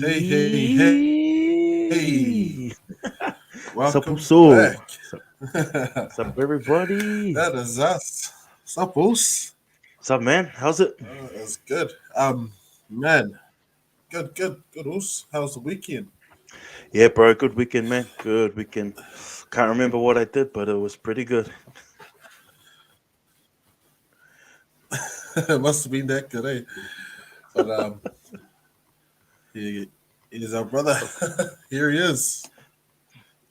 Hey, hey, hey, hey. Sup, Welcome so? back. Sup, everybody? That is us. Sup, boss? Sup, man? How's it? That's good. Man, good, us. How's the weekend? Yeah, bro. Good weekend, man. Good weekend. Can't remember what I did, but it was pretty good. It must have been that good, eh? But he is our brother. Here he is,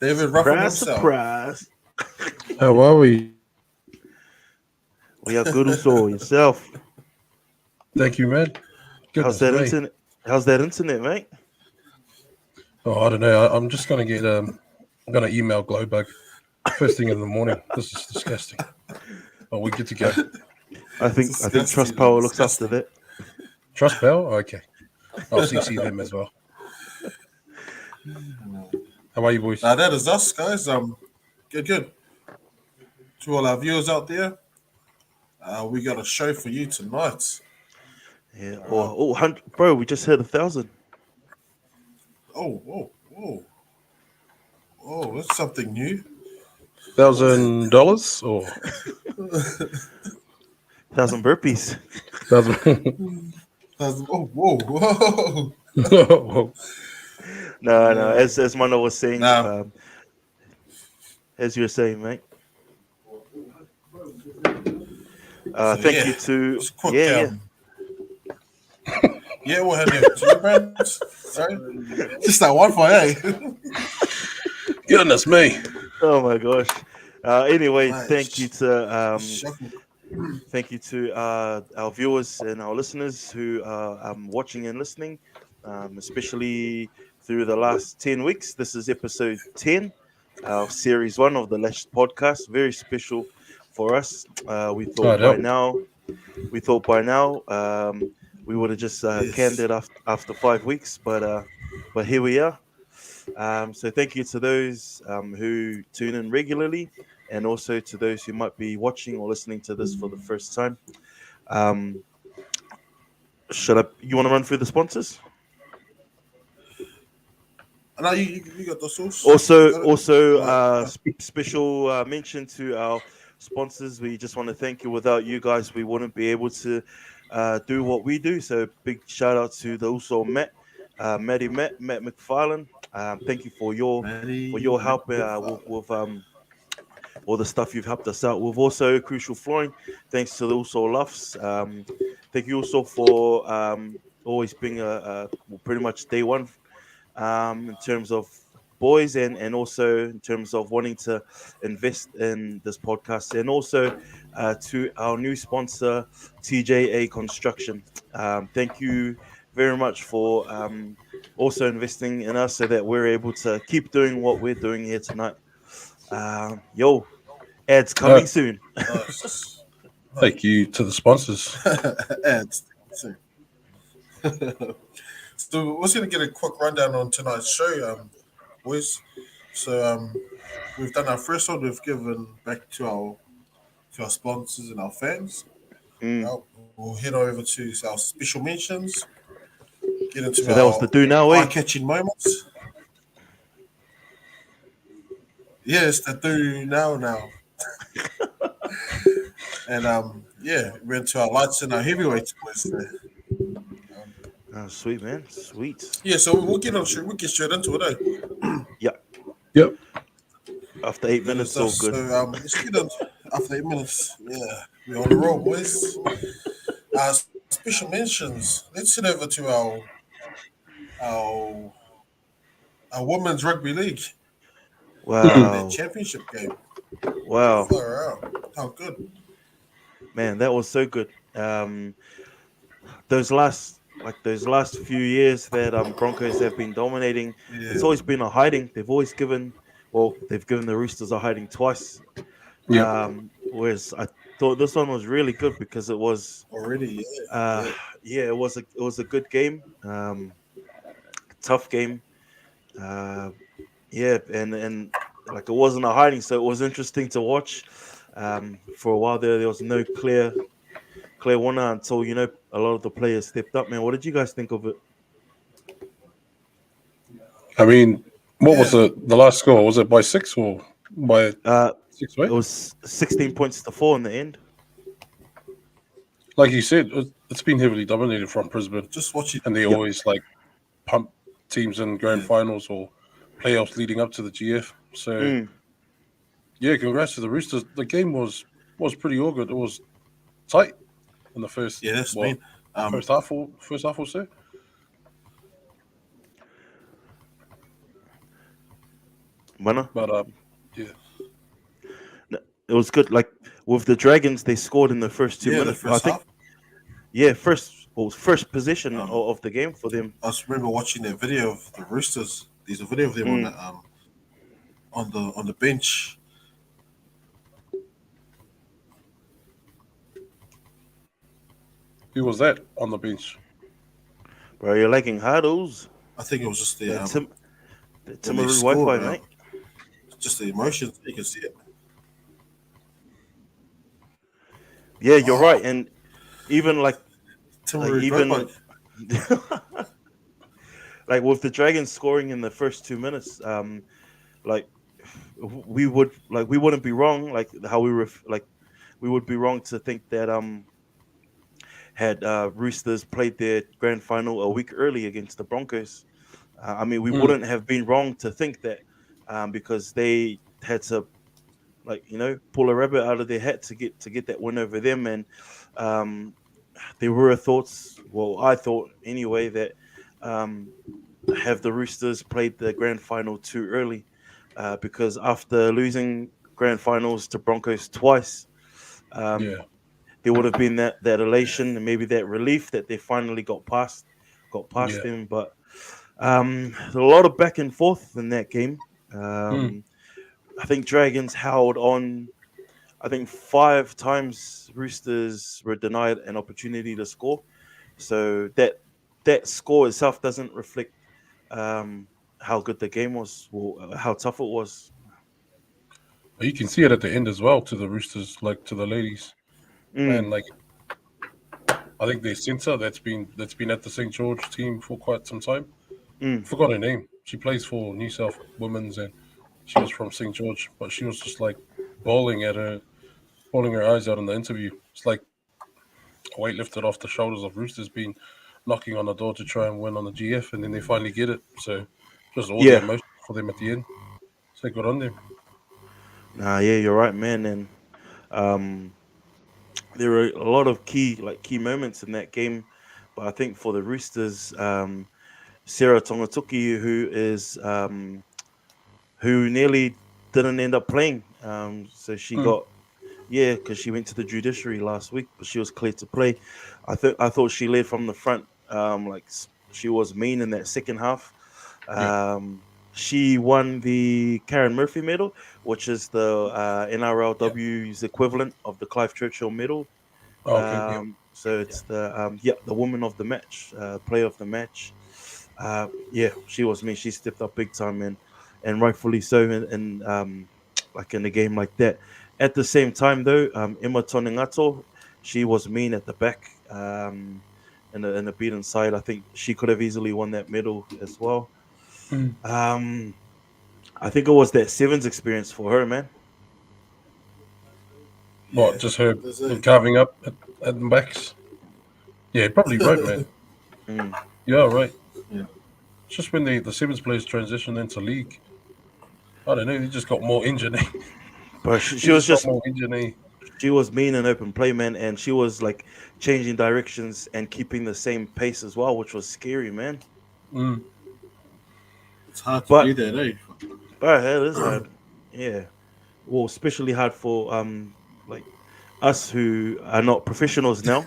David Ruffin Surprise, himself. surprise. How are we? We are good, Uso. Yourself. Thank you, man. How's Goodness that me. internet? How's that internet, mate? Oh, I don't know. I'm just gonna get I'm gonna email Glowbug first thing in the morning. This is disgusting. Oh, we good to go. I think Disgusting, Trustpower looks after disgusting. that. Trust Bell? Okay. I'll CC them as well. How are you boys? Now that is us, guys. Good. To all our viewers out there, we got a show for you tonight. Yeah. Um, Bro, we just hit 1,000. oh, that's something new. $1,000 or 1,000 burpees. 1,000? Whoa. No. Uh, As Mano was saying, now, as you were saying, mate. so Thank yeah, you to just quick. yeah. Yeah, what have you to your brands? Sorry, just that Wi-Fi, eh? Goodness me. Oh my gosh. Anyway, Nice. Shocking. thank you to our viewers and our listeners who are watching and listening, especially through the last 10 weeks. This is episode 10, our series one of the Latched podcast. Very special for us. We Oh, thought by no. now, we thought by now we would have just canned Yes. it after 5 weeks, but here we are. So thank you to those who tune in regularly, and also to those who might be watching or listening to this for the first time. Um, should I? You want to run through the sponsors? I know you got the sauce. You Also, got it. also Like, special mention to our sponsors. We just want to thank you. Without you guys, we wouldn't be able to do what we do. So big shout out to the also Matt McFarlane. Thank you for Matty your help McFarlane. with all the stuff you've helped us out with. Also, Crucial Flooring, thanks to the also Luffs. Thank you also for always being well, pretty much day one in terms of boys and also in terms of wanting to invest in this podcast, and also to our new sponsor, TJA Construction. Thank you very much for also investing in us so that we're able to keep doing what we're doing here tonight. Yo, ads coming soon. Nice. Thank you to the sponsors. Ads. So we're going to get a quick rundown on tonight's show, boys. So we've done our first one. We've given back to our sponsors and our fans. Mm. Now we'll head over to our special mentions. Get into So that was our the do now, eh? eye-catching moments. Yes, the do now. And yeah, we're into our lights and our heavyweights, boys. There. Um, Oh, sweet man, sweet. yeah, so we'll get straight into it, eh? Yeah, Yep. after eight That is minutes, all us. good. So let's get on after 8 minutes. Yeah, we're on the roll, boys. Special mentions. Let's head over to our our women's rugby league and their Wow, championship game. wow, Far out. How good. man, that was so good. Those last few years that Broncos have been dominating, it's Yeah. always been a hiding. They've given the Roosters a hiding twice. Yep. Whereas I thought this one was really good because it was, Already. uh, Yeah. yeah, it was a good game, tough game. Uh, yeah, and like it wasn't a hiding, so it was interesting to watch. For a while there was no clear winner until a lot of the players stepped up. Man, what did you guys think of it? I mean, what was Yeah. the last score? Was it by 6 or by Uh, 6? it Right? was 16 points to 4 in the end. Like you said, it's been heavily dominated from Brisbane, Just watching. and they Yep. always like pump teams in grand Yeah. finals or playoffs leading up to the GF. So yeah, congrats to the Roosters. The game was pretty all good. It was tight in the first Yeah, that's mean. first half or so. Winner. But yeah, It was good. Like with the Dragons, they scored in the first 2 Yeah, the minutes. I first think. half. Yeah, first possession Um, of the game for them. I just remember watching that video of the Roosters. There's a video of them Mm. on the bench. who was that on the bench? Bro, you're lagging hurdles. I think it was just The when they Timaru scored, Wi-Fi, mate. just the emotions. You can see it. Yeah, you're Oh. right. And even like Timaru even Wi-Fi. like with the Dragons scoring in the first 2 minutes, like we wouldn't be wrong. Like how we would be wrong to think that had Roosters played their grand final a week early against the Broncos. I mean, we wouldn't have been wrong to think that because they had to, like, pull a rabbit out of their hat to get that win over them. And there were thoughts. Well, I thought anyway that have the Roosters played the grand final too early because after losing grand finals to Broncos twice. Yeah, There would have been that elation and maybe that relief that they finally got past yeah. them. But a lot of back and forth in that game. I think Dragons held on. I think 5 times Roosters were denied an opportunity to score. So that score itself doesn't reflect how good the game was or how tough it was. But you can see it at the end as well to the Roosters, like to the ladies, and like I think their centre that's been at the St George team for quite some time. Forgot her name. She plays for New South Women's, and she was from St George, but she was just like bawling her eyes out in the interview. It's like a weight lifted off the shoulders of Roosters being knocking on the door to try and win on the GF, and then they finally get it. So just all the Yeah. emotion for them at the end. So good on them. Nah, yeah, you're right, man. And there were a lot of key moments in that game, but I think for the Roosters, Sarah Tongatuki, who nearly didn't end up playing, so she got because she went to the judiciary last week, but she was cleared to play. I thought she led from the front, she was mean in that second half. She won the Karen Murphy Medal, which is the NRLW's equivalent of the Clive Churchill Medal. Oh, okay, So it's the woman of the match, player of the match. She was me. She stepped up big time and rightfully so in like in a game like that. At the same time though, Emma Toningato, she was mean at the back in a beaten side. I think she could have easily won that medal as well. I think it was that sevens experience for her, man. What, just her That's it. carving up at the backs? Yeah, probably right, man. Yeah, right. Yeah. It's just when the sevens players transition into league. I don't know, they just got more engine. But she was just more engine. she was mean in open play, man, and she was like changing directions and keeping the same pace as well, which was scary, man. It's hard to But do that, eh? but it is hard, yeah. Well, especially hard for like us who are not professionals now.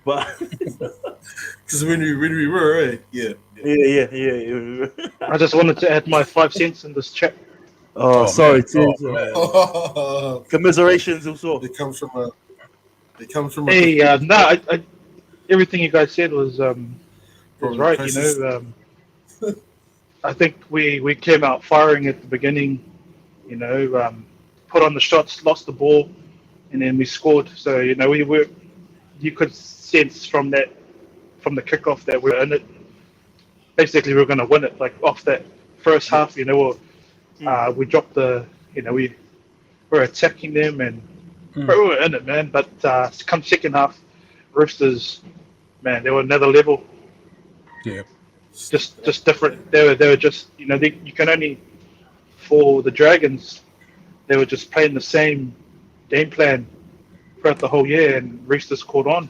But Because when we were, eh? Yeah. yeah. I just wanted to add my 5 cents in this chat. Oh, sorry, man. Tiz. Oh, man. Commiserations also. It comes from a. It comes from Hey, no, everything you guys said was from right. places- I think we came out firing at the beginning. Put on the shots, lost the ball, and then we scored. So you could sense from the kickoff that we were in it. Basically, we were going to win it, like off that first half, we dropped we're attacking them and we were in it, man. But come second half, Roosters, man, they were another level. Yeah. Just different. They were just you can only for the Dragons, they were just playing the same game plan throughout the whole year, and Roosters caught on.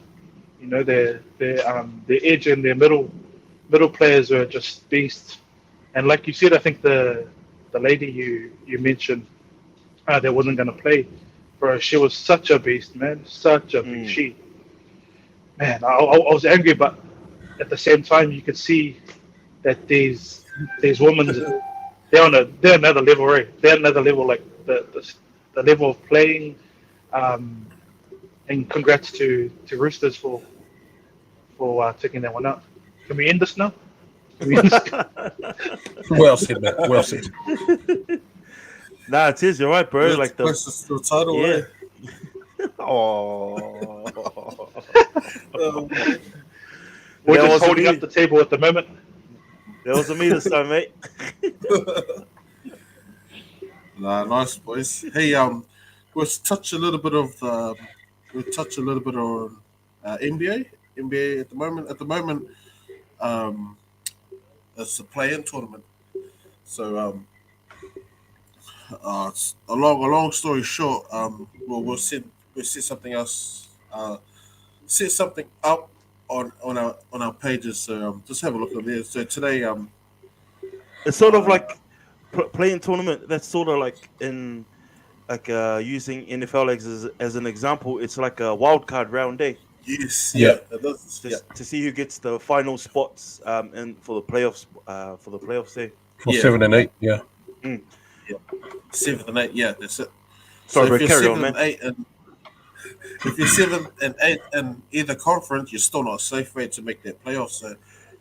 Their edge and their middle players were just beasts. And like you said, I think the lady you mentioned that wasn't going to play, bro, she was such a beast, man, such a beast. I was angry, but at the same time, you could see that these women, they're another level, right? They're another level, like the level of playing. And congrats to Roosters for taking that one out. Can we end this now? Well said, man. Well said. Nah, it is. You're right, bro. That's Like closest to the title, yeah. eh? Oh. We're That just wasn't holding me. up the table at the moment. That wasn't me this time, mate. Nah, nice boys. Hey, we'll touch a little bit on NBA. NBA at the moment. It's a play-in tournament. So it's a long story short. We'll set something else. Set something up on our pages. So just have a look at this. So today It's sort of like playing tournament. That's sort of like in like using NFL as an example. It's like a wild card round day. yes, Yeah. To see who gets the final spots and for the playoffs day. For Yeah. 7 and 8, yeah. 7 and 8. Yeah, that's it. Sorry, so but if you're carry 7 on, man. and 8 and if you're 7 and 8 in either conference, you're still not a safe way to make that playoff. So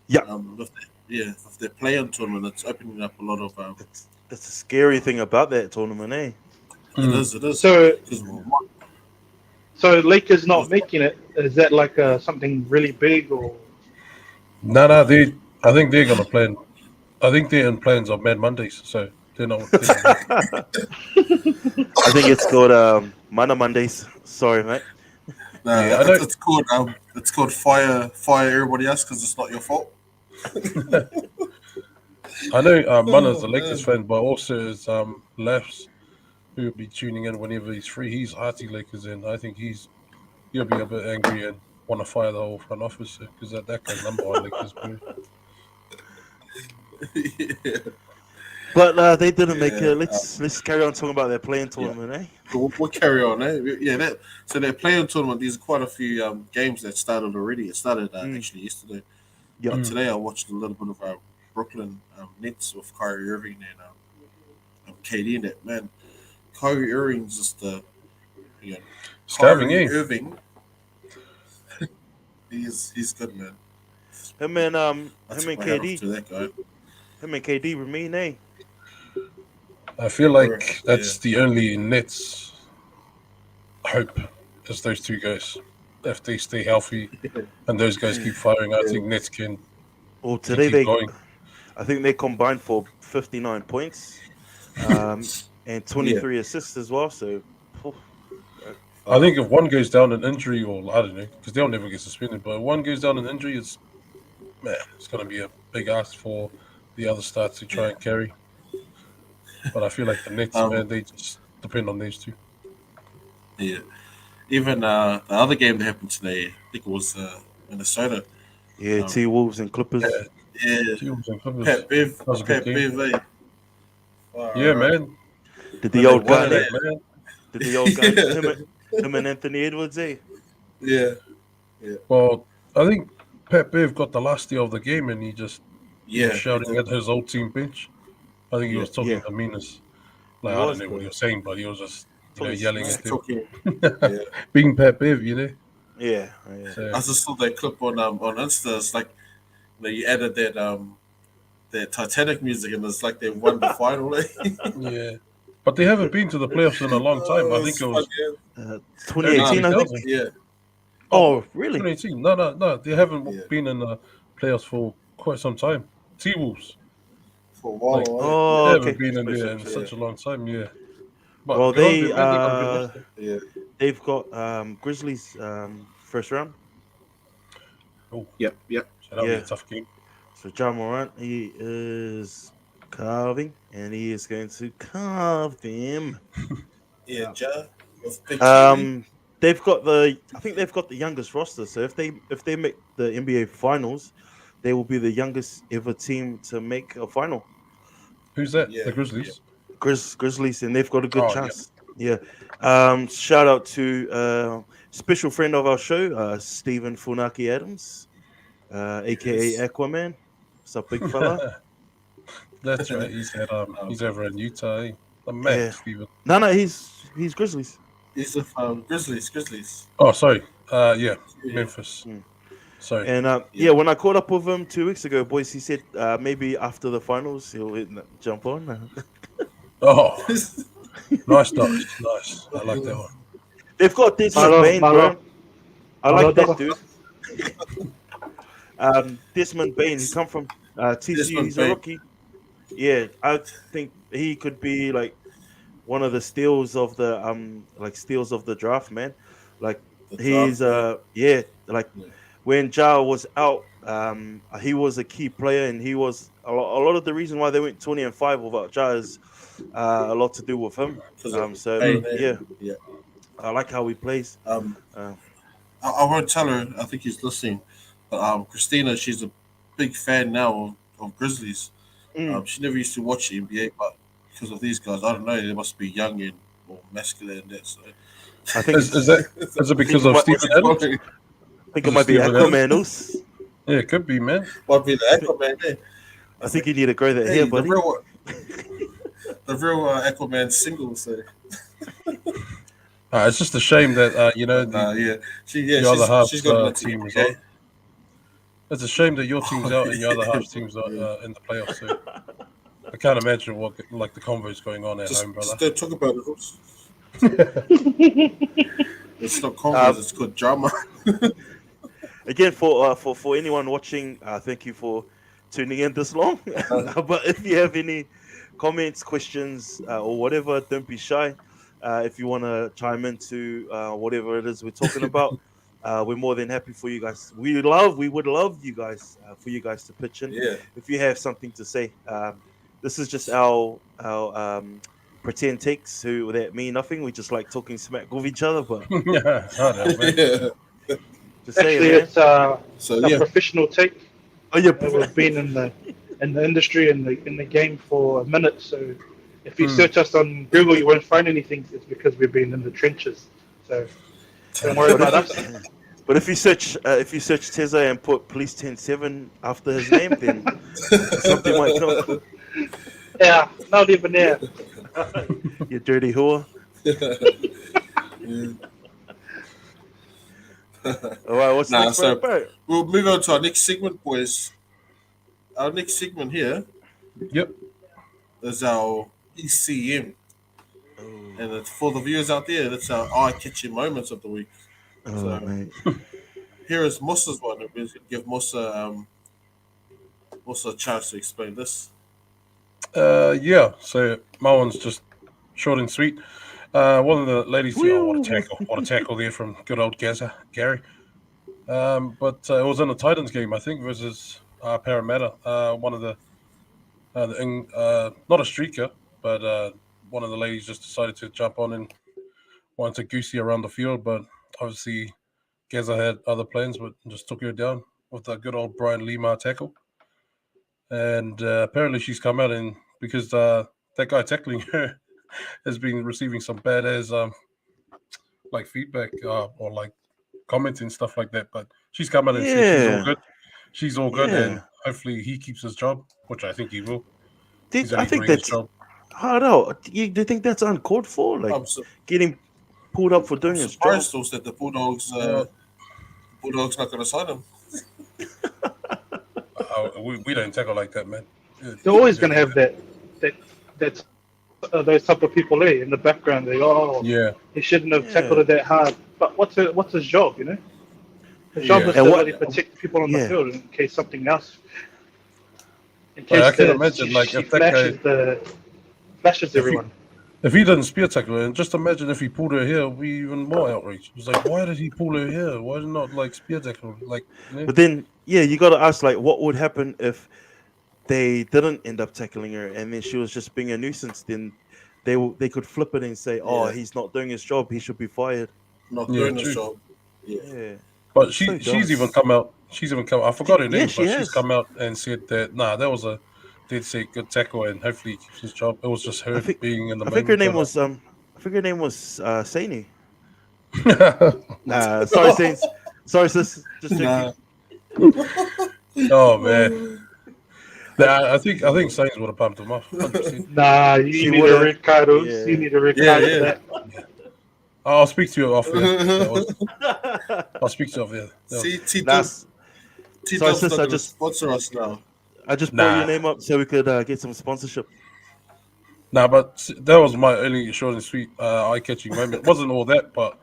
Yeah. with their play-in tournament, it's opening up a lot of. That's the scary thing about that tournament, eh? It is. So 'Cause So Lakers not making it, is that like something really big or? No, I think they're going to plan. I think they're in plans of Mad Mondays, so they're not. I think it's called Mana Mondays. Sorry, mate. Yeah, I know. It's called fire everybody else because it's not your fault. I know Mana's a Lakers fan, but also is Lefs, who will be tuning in whenever he's free. He's hearty Lakers, and I think he'll be a bit angry and want to fire the whole front office because that guy's number one Lakers, bro. Yeah. But they didn't make it. Let's carry on talking about their playing tournament, eh? We'll carry on, eh? Yeah, so they're playing tournament. There's quite a few games that started already. It started actually yesterday. Yep. But today I watched a little bit of Brooklyn Nets with Kyrie Irving and KD in it. Man, Kyrie Irving's just Starving, Kyrie eh? Irving. he's good, man. Him and That's him and my hat off KD. to that guy. Him and KD remain, eh? I feel like Correct, that's the only Nets hope is those two guys. If they stay healthy and those guys keep firing, I think Nets can. Well, today keep going. I think they combined for 59 points, and 23 assists as well. So, I think if one goes down in injury, or I don't know, because they'll never get suspended, but if one goes down in injury, it's going to be a big ask for the other star to try and carry. But I feel like the Nets, man, they just depend on these two. Yeah. Even the other game that happened today, I think it was Minnesota. yeah, T-Wolves and Clippers. Yeah. Teams and Clippers. Pat Bev. That was a good Pat game. Bev, eh? Yeah, man. Did the old guy, Yeah, man. did the old guy, him and Anthony Edwards, eh? Yeah. Well, I think Pat Bev got the last year of the game and he just Yeah. was shouting at his old team bench. I think he was talking Yeah. to meanness. Like, He I was, don't know what he bro. was saying, but he was just Talking yelling smack. at them. Talking. Being Pat Bev, you know. Yeah. So, I just saw that clip on Insta. It's like you added that Titanic music, and it's like they won the final. Eh? yeah. But they haven't been to the playoffs in a long time. I think it was 2018, I think. 2000. Yeah. Oh, really? 2018. No. They haven't Yeah. been in the playoffs for quite some time. T-Wolves. for a while. Oh, They okay. haven't been in Space there in Ships, such a long time. Yeah. But Well, good on they them, man. They got a good roster. Yeah. they've got Grizzlies first round. Oh, Yep. so that'll be a Yeah. tough game. So John Morant, he is carving, and he is going to carve them. Yeah, Ja. With Big Kiwi. They've got I think they've got the youngest roster. So if they make the NBA Finals, they will be the youngest ever team to make a final. Who's that? Yeah, The Grizzlies. Grizzlies, and they've got a good Oh, chance. Yeah. Shout out to special friend of our show, Stephen Funaki Adams, aka Yes. Aquaman. What's up, big fella? That's right. He's over in Utah. Eh? The man, Yeah. Steven. No, he's Grizzlies. He's the Grizzlies. Oh, sorry. Yeah, Memphis. Mm. Sorry. And when I caught up with him 2 weeks ago, boys, he said maybe after the finals he'll jump on. Oh, nice. I like that one. They've got Desmond Bain, bro. I like that dude. Desmond Bain, he come from TCU. Desmond He's Bain. a rookie. Yeah, I think he could be like one of the steals of the draft, man. Like he's like when Ja was out, he was a key player, and he was a lot of the reason why they went 20-5 without Ja is a lot to do with him. Yeah. I like how he plays. I won't tell her. I think he's listening. But Christina, she's a big fan now of Grizzlies. She never used to watch the NBA, but because of these guys, I don't know. They must be young and more masculine and that. So I think Is it because of Steven Adams? I think it might be Steven Aquaman. Yeah, it could be, man. might be the Aquaman there. I think you need to grow that hair, buddy. The real Aquaman single. So It's just a shame that the other half she's got team is out. It's a shame that your team's out and your other half team's not in the playoffs. So I can't imagine what the convo's going on at home, brother. Just don't talk about it. It's not convos, it's called drama. Again, for anyone watching, thank you for tuning in this long. But if you have any comments, questions, or whatever, don't be shy. If you want to chime into whatever it is we're talking about, we're more than happy for you guys. We would love you guys for you guys to pitch in. Yeah. If you have something to say, this is just our pretend takes that mean nothing. We just like talking smack with each other, but Yeah, I know, man. Yeah. just say Actually, it, man. it's So a professional take. Oh, yeah, We've been in the industry in the game for a minute, so if you search us on Google, you won't find anything. It's because we've been in the trenches. So don't worry about us. But if you search Teza and put Police 107 after his name, then something might come. Yeah, not even there. You dirty whore. All right, what's next? so Bro? we'll move on to our next segment, boys. Our next segment here Yep. is our ECM. And it's for the viewers out there, that's our eye-catching moments of the week. Oh, mate. Here is Musa's one. We're going to give Musa a chance to explain this. Yeah. So my one's just short and sweet. One of the ladies, what a tackle there from good old Gary. But it was in the Titans game, I think, versus Parramatta. One of the not a streaker, but one of the ladies just decided to jump on and wanted to goosey around the field, but obviously Gaza had other plans, but just took her down with a good old Brian Lima tackle. And apparently she's come out and because that guy tackling her has been receiving some badass like feedback or like comments and stuff like that. But she's come out and said she's all good. She's all good, and hopefully he keeps his job, which I think he will. I think that's. I don't know. Do you think that's uncalled for? Like getting pulled up for doing his job? I'm surprised that the Bulldogs not going to sign him. We don't tackle like that, man. They're always going to have that those type of people there in the background. They go, he shouldn't have tackled it that hard. But what's his job? You know, his job is to really protect people on the field in case something else. in Like, case I can imagine, like, she if that guy, flashes if he everyone. if he didn't spear tackle her, and just imagine if he pulled her hair, it'd be even more outrage. It's like, why did he pull her hair? Why did not like spear tackle her? Like, But then, yeah, you got to ask like, what would happen if they didn't end up tackling her, and then she was just being a nuisance? Then they could flip it and say, "Oh, Yeah, he's not doing his job. He should be fired." not yeah, doing the true. job. Yeah, Yeah, But so she's dumb. even come out. She's even come. I forgot her Yeah, name, she but she's has. come out and said that that was a dead set good tackle, and hopefully he keeps his job. It was just I her think being in the I think her moment. name But was I think her name was Saini. nah, Sorry, Saints. Sorry, sis. Just joking. nah. oh man, I think Saints would have pumped him off 100%. Nah, you She need would a have. red card, Oz. You Yeah. need a red Yeah, card for yeah. that. I'll speak to you off there. I'll speak to you off there. See, That's T sorry, Dub's sis. not I gonna just sponsor us now. I just brought your Nah, name up so we could get some sponsorship. nah, but that was my only short and sweet eye-catching moment. It wasn't all that, but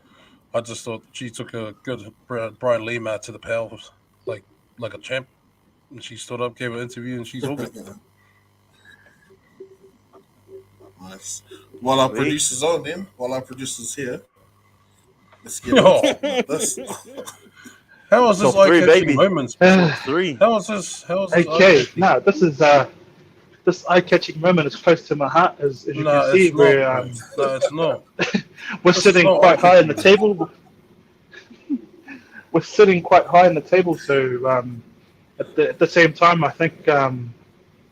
I just thought she took a good Brian Lima to the pals, like like a champ. And she stood up, gave an interview, and she's all good. Nice. While our Sweet. producers on, then while our producers here, let's get on Oh, talking about this. how was this Top three, eye-catching baby. moments? Top three. How was this? How was this Okay, eye-catching? now this eye-catching moment is close to my heart, as you can No, see. it's not, We're bro. No, it's not. we're This is sitting not quite high in the eye-catching. table. We're sitting quite high in the table, so at the same time, I think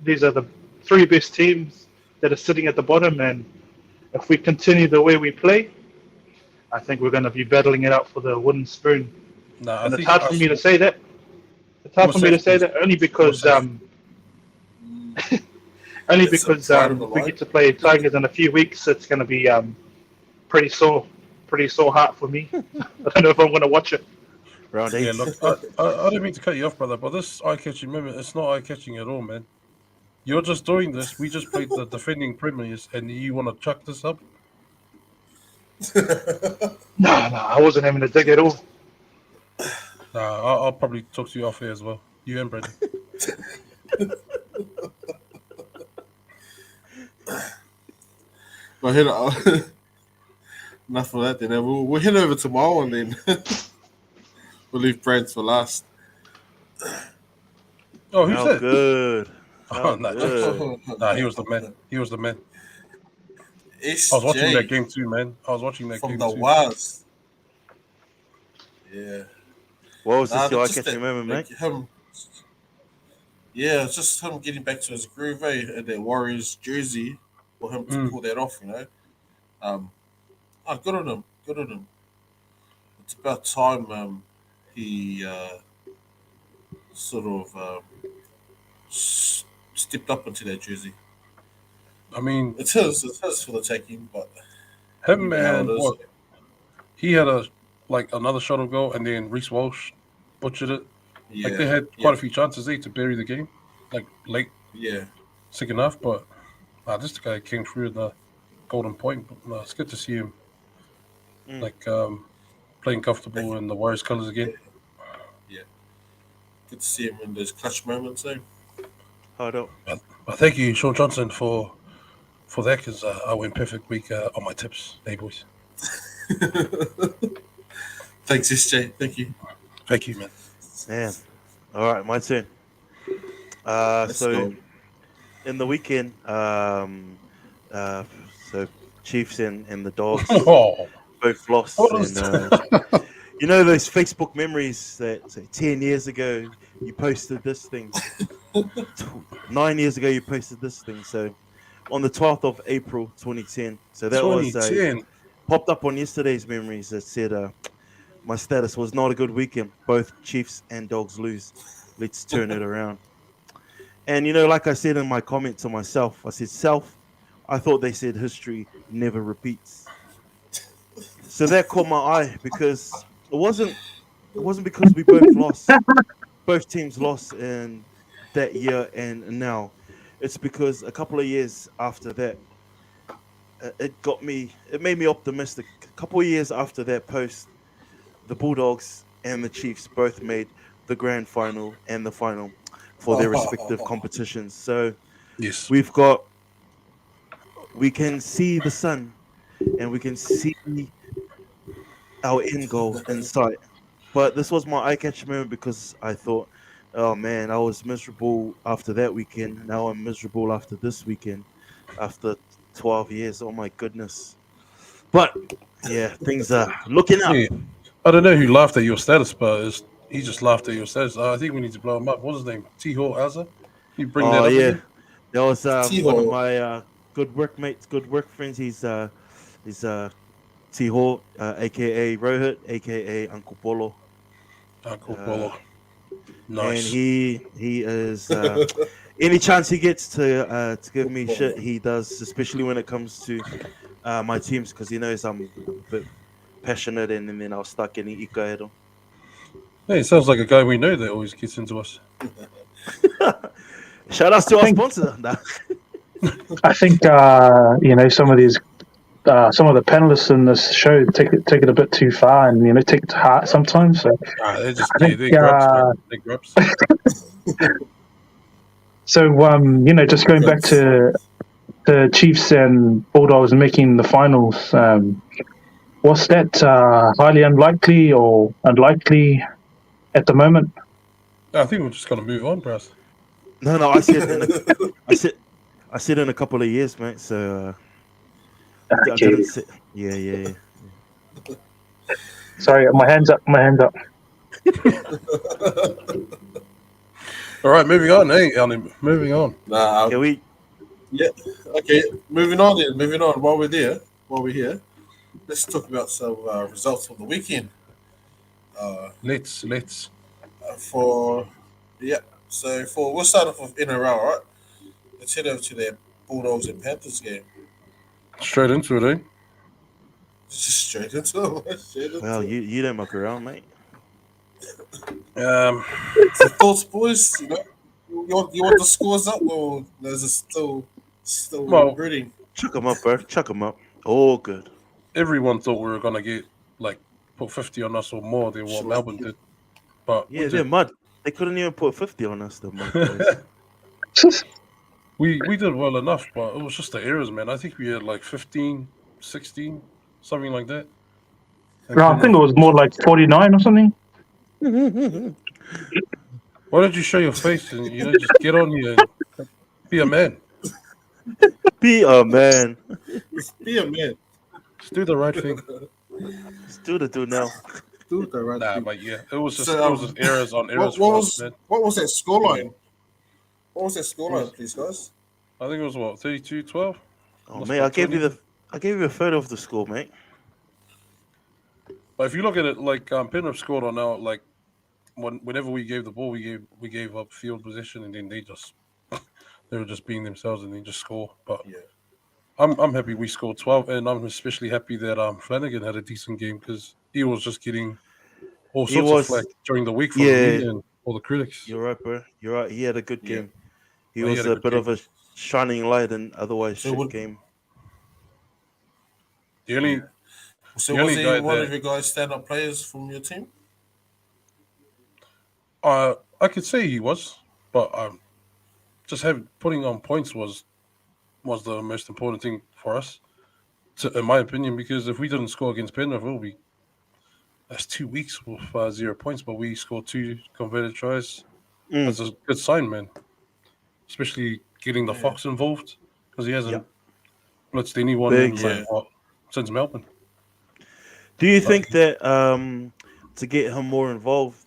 these are the three best teams that are sitting at the bottom, and if we continue the way we play, I think we're going to be battling it out for the wooden spoon. No, I And it's think hard for us. me to say that. It's hard We're for me to safe, say boys. that only We're because safe. only Get some because pride on the we line. get to play Tigers in a few weeks. It's going to be pretty sore, pretty sore heart for me. I don't know if I'm going to watch it. Round Yeah, 8. look, I didn't mean to cut you off, brother, but this eye-catching moment, it's not eye-catching at all, man. You're just doing this. We just played the defending premiers, and you want to chuck this up? No, I wasn't having a dig at all. Nah, I'll probably talk to you off here as well. You and Brendan. But enough of that. Then we'll head over to my one. Then we'll leave Brent for last. Oh, who's How that? good. Oh, How nah, good. nah, he was the man. He was the man. I was watching that SJ game too, man. I was watching that from game the too. Waz. Yeah. What was this Nah, your just eye-catching that, moment, like mate? him. Yeah, it's just him getting back to his groove, and that Warriors jersey for him to Mm. pull that off. Um, good on him. Good on him. It's about time he sort of stepped up into that jersey. I mean, It's his. It's his for the taking, but him you know how it and is. what? He had another shot on goal, and then Reese Walsh butchered it. Like they Yeah, had yeah, quite a few chances there to bury the game, like late yeah. second half. But this guy came through in the golden point. But it's good to see him Mm. like playing Back comfortable in, in the Warriors colours yeah, again. yeah. Good to see him in those clutch moments. Hold up. But thank you, Sean Johnson, for that because I went perfect week on my tips. Hey boys, Thanks, SJ. Thank you. thank you, man. Man. All right, my turn. Let's So go. in the weekend, so Chiefs and the Dogs Oh, both lost, what and is you know those Facebook memories that say 10 years ago you posted this thing, 9 years ago you posted this thing. So on the 12th of April 2010, so that was 2010? popped up on yesterday's memories that said my status was not a good weekend. Both Chiefs and Dogs lose. Let's turn it around. And like I said in my comment to myself, I said, "Self, I thought they said history never repeats." So that caught my eye because it wasn't because we both lost. Both teams lost in that year and now. It's because a couple of years after that, it made me optimistic. A couple of years after that post, the Bulldogs and the Chiefs both made the grand final and the final. for their respective competitions. So Yes. we can see the sun and we can see our end goal in sight. But this was my eye catching moment because I thought, oh man, I was miserable after that weekend. Now I'm miserable after this weekend, after 12 years. Oh my goodness. But yeah, things are looking up. Yeah. I don't know who laughed at your status, but he just laughed at your status. I think we need to blow him up. What's his name? T-Haw Azza? You bring Oh that up yeah, again? that was one of T-Hawk. my good workmates, good work friends. He's T Ho, aka Rohit, aka Uncle Polo. Cool, Uh, Polo. and Nice. he is any chance he gets to give me shit, he does, especially when it comes to my teams, because he knows I'm a bit passionate, and then I'll start getting ikaero. Hey, it sounds like a guy we know that always gets into us. Shout outs I to our think sponsor. Nah. I think some of the panelists in this show take it a bit too far, and take it to heart sometimes. So They're just I think they're grubs, man. They're grubs. just going back Congrats. to the Chiefs and Bulldogs making the finals. Was that highly unlikely or unlikely at the moment? I think we're just gonna move on, bros. No, I said I said in a couple of years, mate. So I Okay, didn't say. Yeah. sorry, my hands up. My hands up. All right, moving on. Hey, Alan, moving on. Nah, Can we? yeah. Okay, moving on then. Moving on. While we're here, let's talk about some results from the weekend. Uh, Let's. for yeah, so we'll start off with NRL, right? Let's head over to their Bulldogs and Panthers game. Straight into it, eh? Just straight into it. Straight Well, into it. you don't muck around, mate. Um, So thoughts, boys. You want the scores up, or is it still well, gritting? Chuck them up, bro. Chuck them up. All good. everyone thought we were gonna get like put 50 on us or more than what Shall I- Melbourne did, but we Yeah, they're did. mud. They couldn't even put 50 on us, the mud boys. we did well enough, but it was just the errors, man. I think we had like 15, 16, something like that. And No, I think it was more like 49 or something. why don't you show your face and just get on here and be a man? Be a man. Just be a man. Just do the right thing. Let's do the do now. Do the right Nah, thing. but yeah, it was just So, it was just errors on errors what for us, was man. what was that scoreline? What was that scoreline, was- please, guys? I think it was what 32-12. Oh, Lost mate, by I gave 20. you a photo of the score, mate. But if you look at it, like Penrith scored on our like whenever we gave the ball, we gave up field position, and then they were just being themselves and then just score. But Yeah. I'm happy we scored 12, and I'm especially happy that Flanagan had a decent game because he was just getting all He sorts of flack was, during the week from the yeah, media and all the critics. you're right, bro. You're right. He had a good Yeah. game. He But he was had a a good bit game. of a shining light in otherwise So shit would game. The only Yeah. So The was only he guy one that of your guys stand-up players from your team? I could say he was, but just putting on points was the most important thing for us, in my opinion. Because if we didn't score against Penrith, that's 2 weeks with 0 points. But we scored 2 converted tries. Mm, That's a good sign, man. Especially getting the Yeah. Fox involved because he yeah. hasn't blitzed anyone Big in Yeah. since Melbourne. Do you But think that to get him more involved,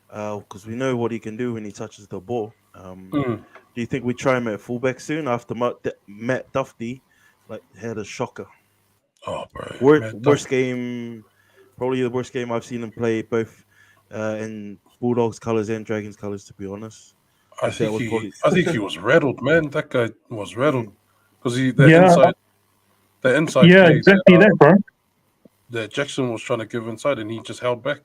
because we know what he can do when he touches the ball, mm, do you think we try him at fullback soon after Matt Duffy like had a shocker? oh, bro, Matt Worst Duff. game, probably the worst game I've seen him play, both in Bulldogs colours and Dragons colours. To be honest, I like that think was he, probably. I think he was rattled, man. That guy was rattled Mm, because Yeah, the inside yeah, play exactly that, bro. that Jackson was trying to give inside, and he just held back,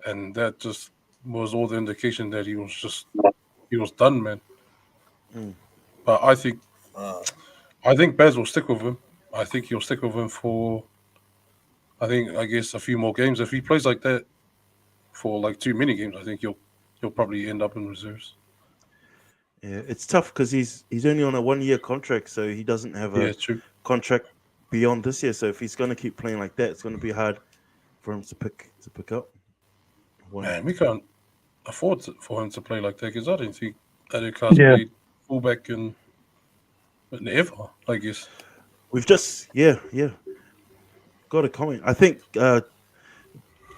and that just was all the indication that he was done, man. mm. But Uh, I think Baz will stick with him. I think he'll stick with him for I guess a few more games. If he plays like that for like too many games, I think he'll probably end up in reserves. Yeah, it's tough because he's only on a 1 year contract, so he doesn't have Yeah, a true. contract beyond this year. So if he's going to keep playing like that, it's going to be hard for him to pick up one. Man, we can't afford for him to play like that because I didn't think Adekas Yeah, played fullback in ever. I guess. We've just got a comment. I think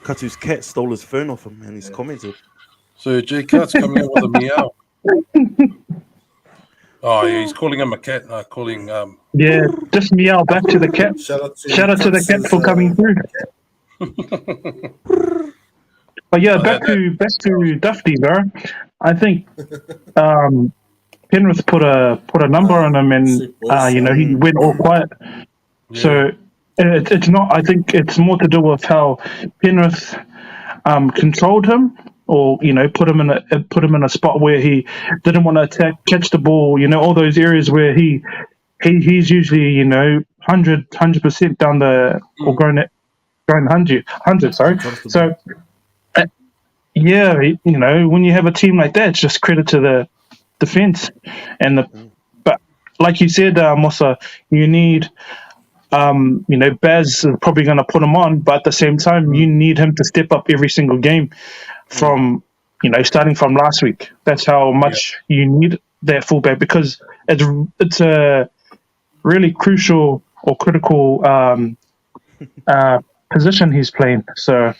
Katu's cat stole his phone off him and he's commented. So J Cat's coming out with a meow. Oh yeah, he's calling him a cat. Calling yeah. Just meow back to the cat. Shout out to Shout out to the cat for coming through. But yeah, back to Duffy, bro. I think Penrith put a number on him, and he went all quiet. yeah. So it's not. I think it's more to do with how Penrith controlled him, or put him in a spot where he didn't want to catch the ball. All those areas where he's usually 100% down the or going 100. Sorry. So yeah, when you have a team like that, it's just credit to the defense and but like you said, Mossa, you need Baz is probably going to put him on, but at the same time, you need him to step up every single game from starting from last week. That's how much you need that fullback, because it's a really crucial or critical position he's playing. So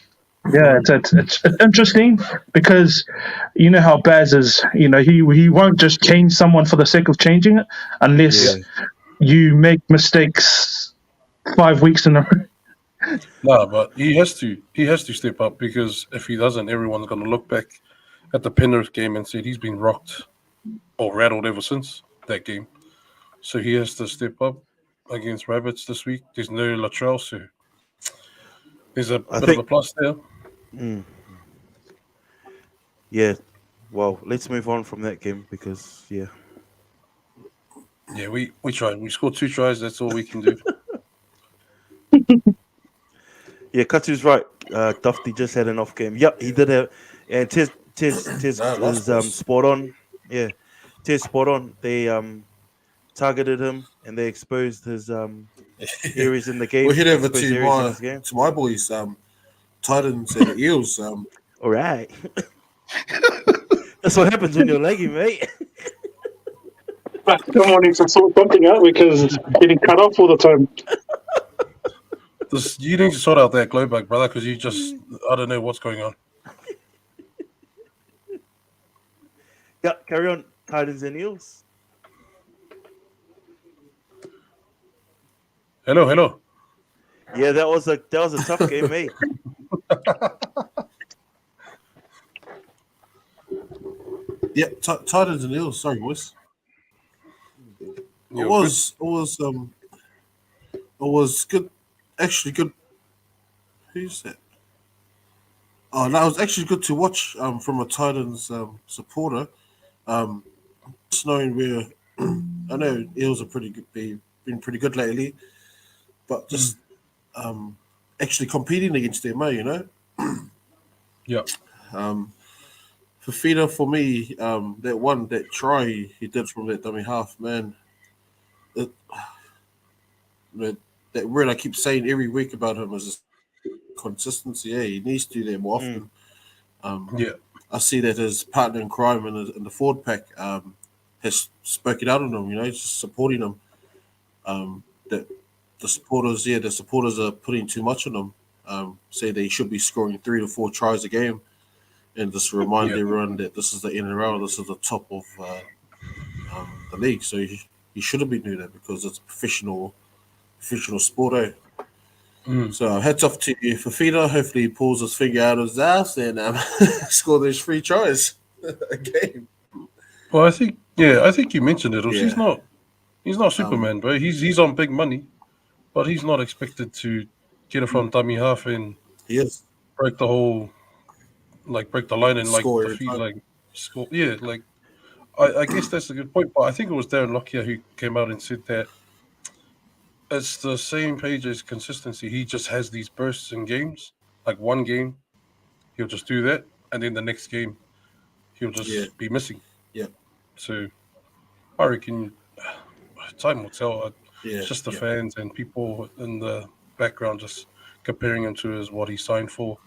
yeah, it's interesting because you know how Baz is. He won't just change someone for the sake of changing it unless you make mistakes 5 weeks in a row. No, but he has to step up, because if he doesn't, everyone's going to look back at the Penrith game and say he's been rocked or rattled ever since that game. So he has to step up against Rabbits this week. There's no Latrell, so there's a bit of a plus there. Yeah. Well, let's move on from that game because Yeah, we tried. We scored 2 tries. That's all we can do. yeah, Katu's right. Dufty just had an off game. Yep, he did it. And Tiz is spot on. Yeah, Tiz spot on. They targeted him and they exposed his areas in the game. We'll head over exposed to my boys, Titans and Eels. All right. That's what happens when you're lagging, mate. Come on, to sort something out because it's getting cut off all the time. You need to sort out that glow bug, brother, because I don't know what's going on. Yeah, carry on. Titans and Eels. Hello. Yeah, that was a tough game, mate. Yeah, Titans and Eels. Sorry, boys. It was good. Actually, good. Who's that? Oh, that was actually good to watch. From a Titans supporter. Just knowing where I know Eels are been pretty good lately, but just actually competing against them, Yeah. Fafita, for me, that try he did from that dummy half, man. That word I keep saying every week about him is consistency. Yeah, he needs to do that more often. I see that his partner in crime in the forward pack has spoken out on him. Just supporting him. That the supporters are putting too much on him. Say they should be scoring 3 to 4 tries a game, and just remind everyone that this is the NRL. This is the top of the league. So he shouldn't be doing that because it's a professional sport. So hats off to you, Fafita. Hopefully he pulls his finger out of his ass and score those 3 tries a game. Well, I think you mentioned it. He's not Superman, bro. He's on big money, but he's not expected to get it from dummy half and break the whole, break the line and Score defeat, score. Yeah, I guess that's a good point. But I think it was Darren Lockyer who came out and said that it's the same page as consistency. He just has these bursts in games. Like one game, he'll just do that, and then the next game, he'll just be missing. Yeah. So I reckon time will tell. Yeah, It's just the yeah. fans and people in the background just comparing him to what he signed for.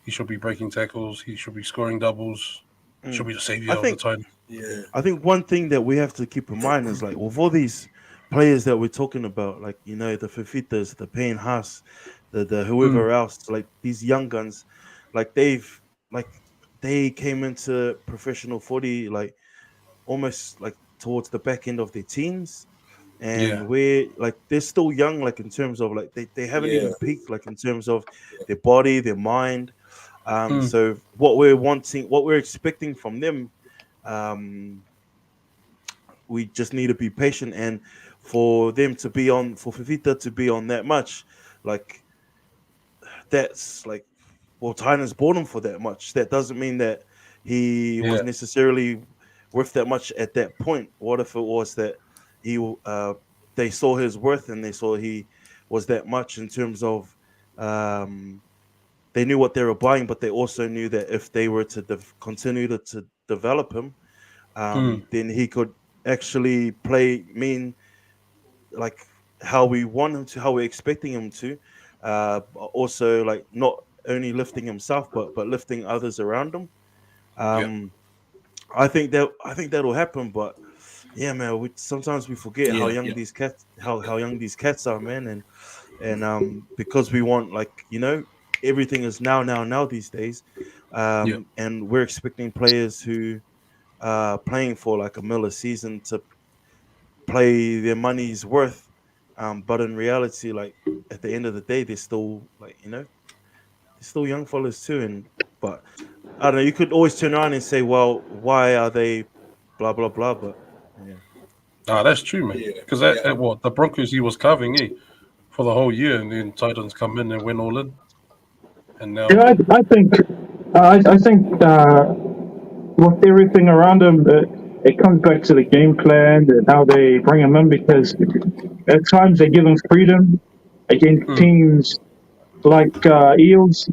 He should be breaking tackles. He should be scoring doubles. Should Mm. be the I savior of the think title. Yeah, I think one thing that we have to keep in mind is like with all these players that we're talking about, like the Fifitas, the Payne Haas, the Mm, whoever else, like these young guns, like like they came into professional footy like almost like towards the back end of their teens. yeah, And we're like they're still young, like in terms of like they haven't yeah, even peaked like in terms of their body, their mind. mm, So what we're expecting from them, um we just need to be patient, and for Fifita to be on that much, like that's like, well, Titans bought him for that much. That doesn't mean that he was yeah, necessarily worth that much at that point. What if it was that he they saw his worth and they saw he was that much in terms of, um they knew what they were buying, but they also knew that if they were to continue to develop him, mm, then he could actually play mean like how we want him to, how we're expecting him to. Also, like not only lifting himself, but lifting others around him. yeah. Um, I think that'll happen, but yeah, man, sometimes we forget how yeah, young yeah, these cats how young these cats are, man, and because we want, like, everything is now these days, Yeah. and we're expecting players who are playing for like a Miller season to play their money's worth. But in reality, like at the end of the day, they're still like, they're still young fellas too. And but I don't know, you could always turn around and say, well, why are they blah blah blah? But yeah. Ah, that's true, mate. yeah, Because yeah. at what the Broncos he was carving, for the whole year, and then Titans come in and went all in, and Yeah, now, I think with everything around him, it comes back to the game plan and how they bring him in because at times they give him freedom against mm, teams like Eels.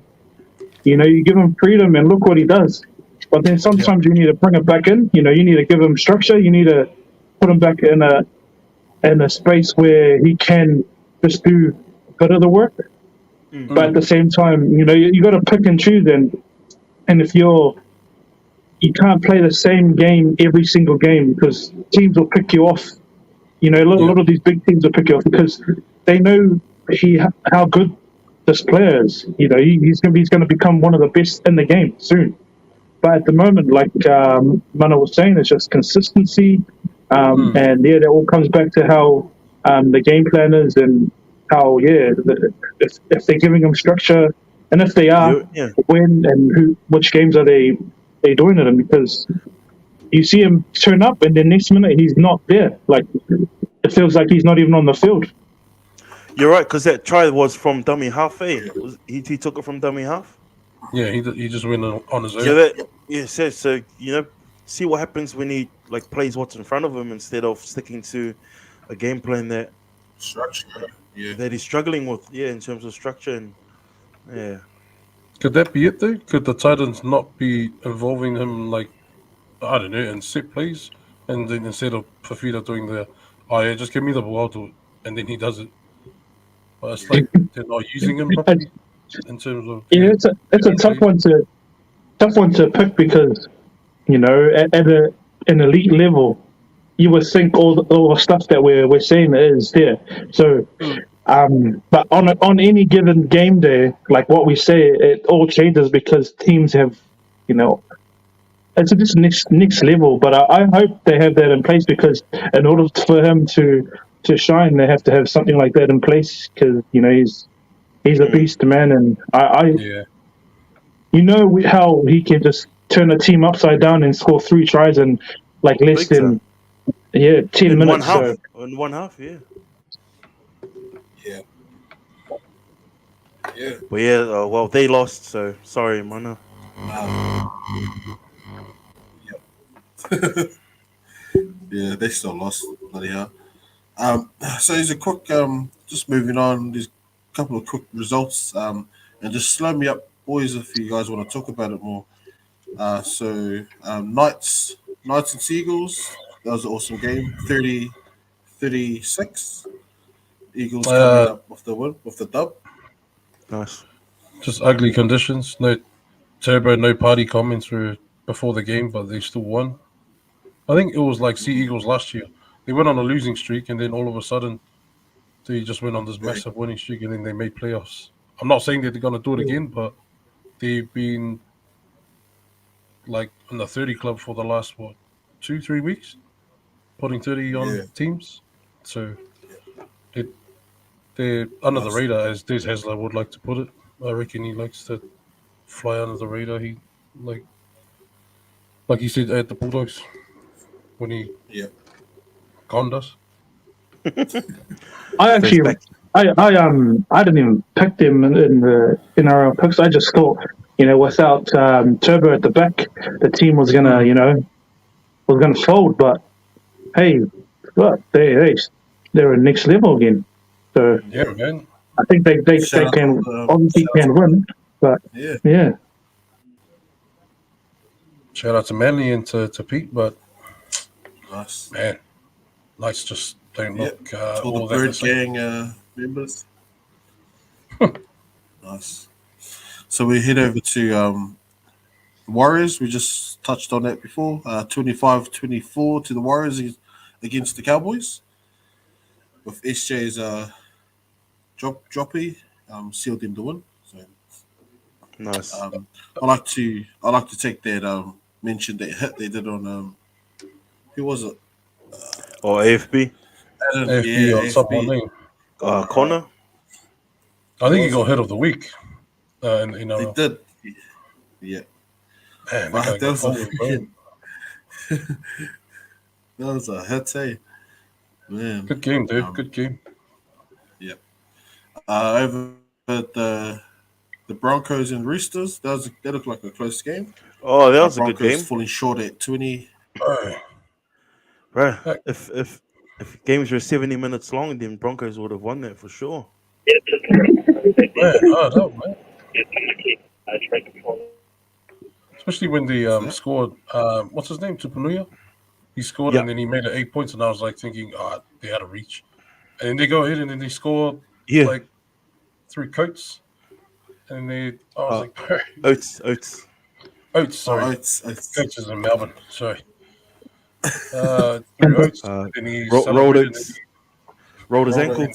You know, you give him freedom and look what he does. But then yeah, sometimes you need to bring him back in. You know, you need to give him structure. You need to put him back in a space where he can just do a bit of the work. Mm. But at mm, the same time, you got to pick and choose. And if you can't play the same game every single game because teams will pick you off. You know, a yeah, lot of these big teams will pick you off because they know how good this player is. You know, he's going to become one of the best in the game soon. But at the moment, like Mana was saying, it's just consistency, mm, and yeah, that all comes back to how the game plan is and how if they're giving them structure, and if they are, Yeah. when and which games are they doing it in? Because you see him turn up, and the next minute he's not there. Like it feels like he's not even on the field. You're right, because that try was from dummy half, eh? He took it from dummy half? yeah. He just went on his Yeah, own. Yep, that yep. yeah, so see what happens when he like plays what's in front of him instead of sticking to a game plan Structure. Yeah, that he's struggling with, yeah, in terms of structure. And yeah. Could that be it though? Could the Titans not be involving him, like, I don't know, in set plays, and then instead of Fafita doing the, oh yeah, just give me the ball, I'll do it, and then he does it. But it's like they're not using him It's, properly in terms of yeah, it's a game tough play. one to pick because at an elite level, you would think all the stuff that we're seeing is there. So, Mm, but on any given game day, like what we say, it all changes because teams have, you know, it's just next level. But I hope they have that in place because in order for him to shine, they have to have something like that in place because he's a Mm. beast, man, and yeah, how he can just turn a team upside down and score three tries in like less Big time. than, yeah, 10 In one minutes. So half. In one half, yeah. yeah, yeah. But yeah, well, they lost, so sorry, man. Yep. Yeah, they still lost. Bloody hell. So there's a quick, just moving on. There's a couple of quick results, and just slow me up, boys, if you guys want to talk about it more. So Knights Knights and Seagulls. That was an awesome game. 30-36. Eagles coming up with the win, with the dub. Nice. Just ugly conditions. No turbo, no party comments through before the game, but they still won. I think it was like Sea Eagles last year. They went on a losing streak, and then all of a sudden, they just went on this massive winning streak, and then they made playoffs. I'm not saying that they're going to do it again, but they've been like in the 30 club for the last 2-3 weeks, putting 30 on teams. So they're under the radar, as Des Hasler would like to put it. I reckon he likes to fly under the radar. He like he said at the Bulldogs when he conned us. I actually, I didn't even pick them in the NRL picks. I just thought, without Turbo at the back, the team was gonna, fold. But hey, look, they're at next level again. So yeah, man. I think they can obviously can win, but yeah. Shout out to Manly and to Pete, but Nice. man, Knights just don't look all the Bird Gang members. Nice. So we head over to Warriors. We just touched on that before. 25-24 to the Warriors against the Cowboys. With SJ's droppy sealed him the win. So nice. I like to take that mention that hit they did on who was it? AFB. AFB or something. Connor. I think he got hit of the week. They did. Yeah. Man, that was that was a hit, eh? Man. Good game, dude. Good game. Yeah. Over the Broncos and Roosters, that looked like a close game. Oh, that was a Broncos good game. Falling short at 20. Right. If games were 70 minutes long, then Broncos would have won that for sure. Man. Especially when they scored. What's his name? Tupunuia. He scored and then he made it 8 points, and I was like thinking, they had a reach, and then they go ahead and then they score like 3 coats, and I was like, Oates. Sorry, Oates. Coates is in Melbourne. Sorry. Oates, and he rolled his ankle.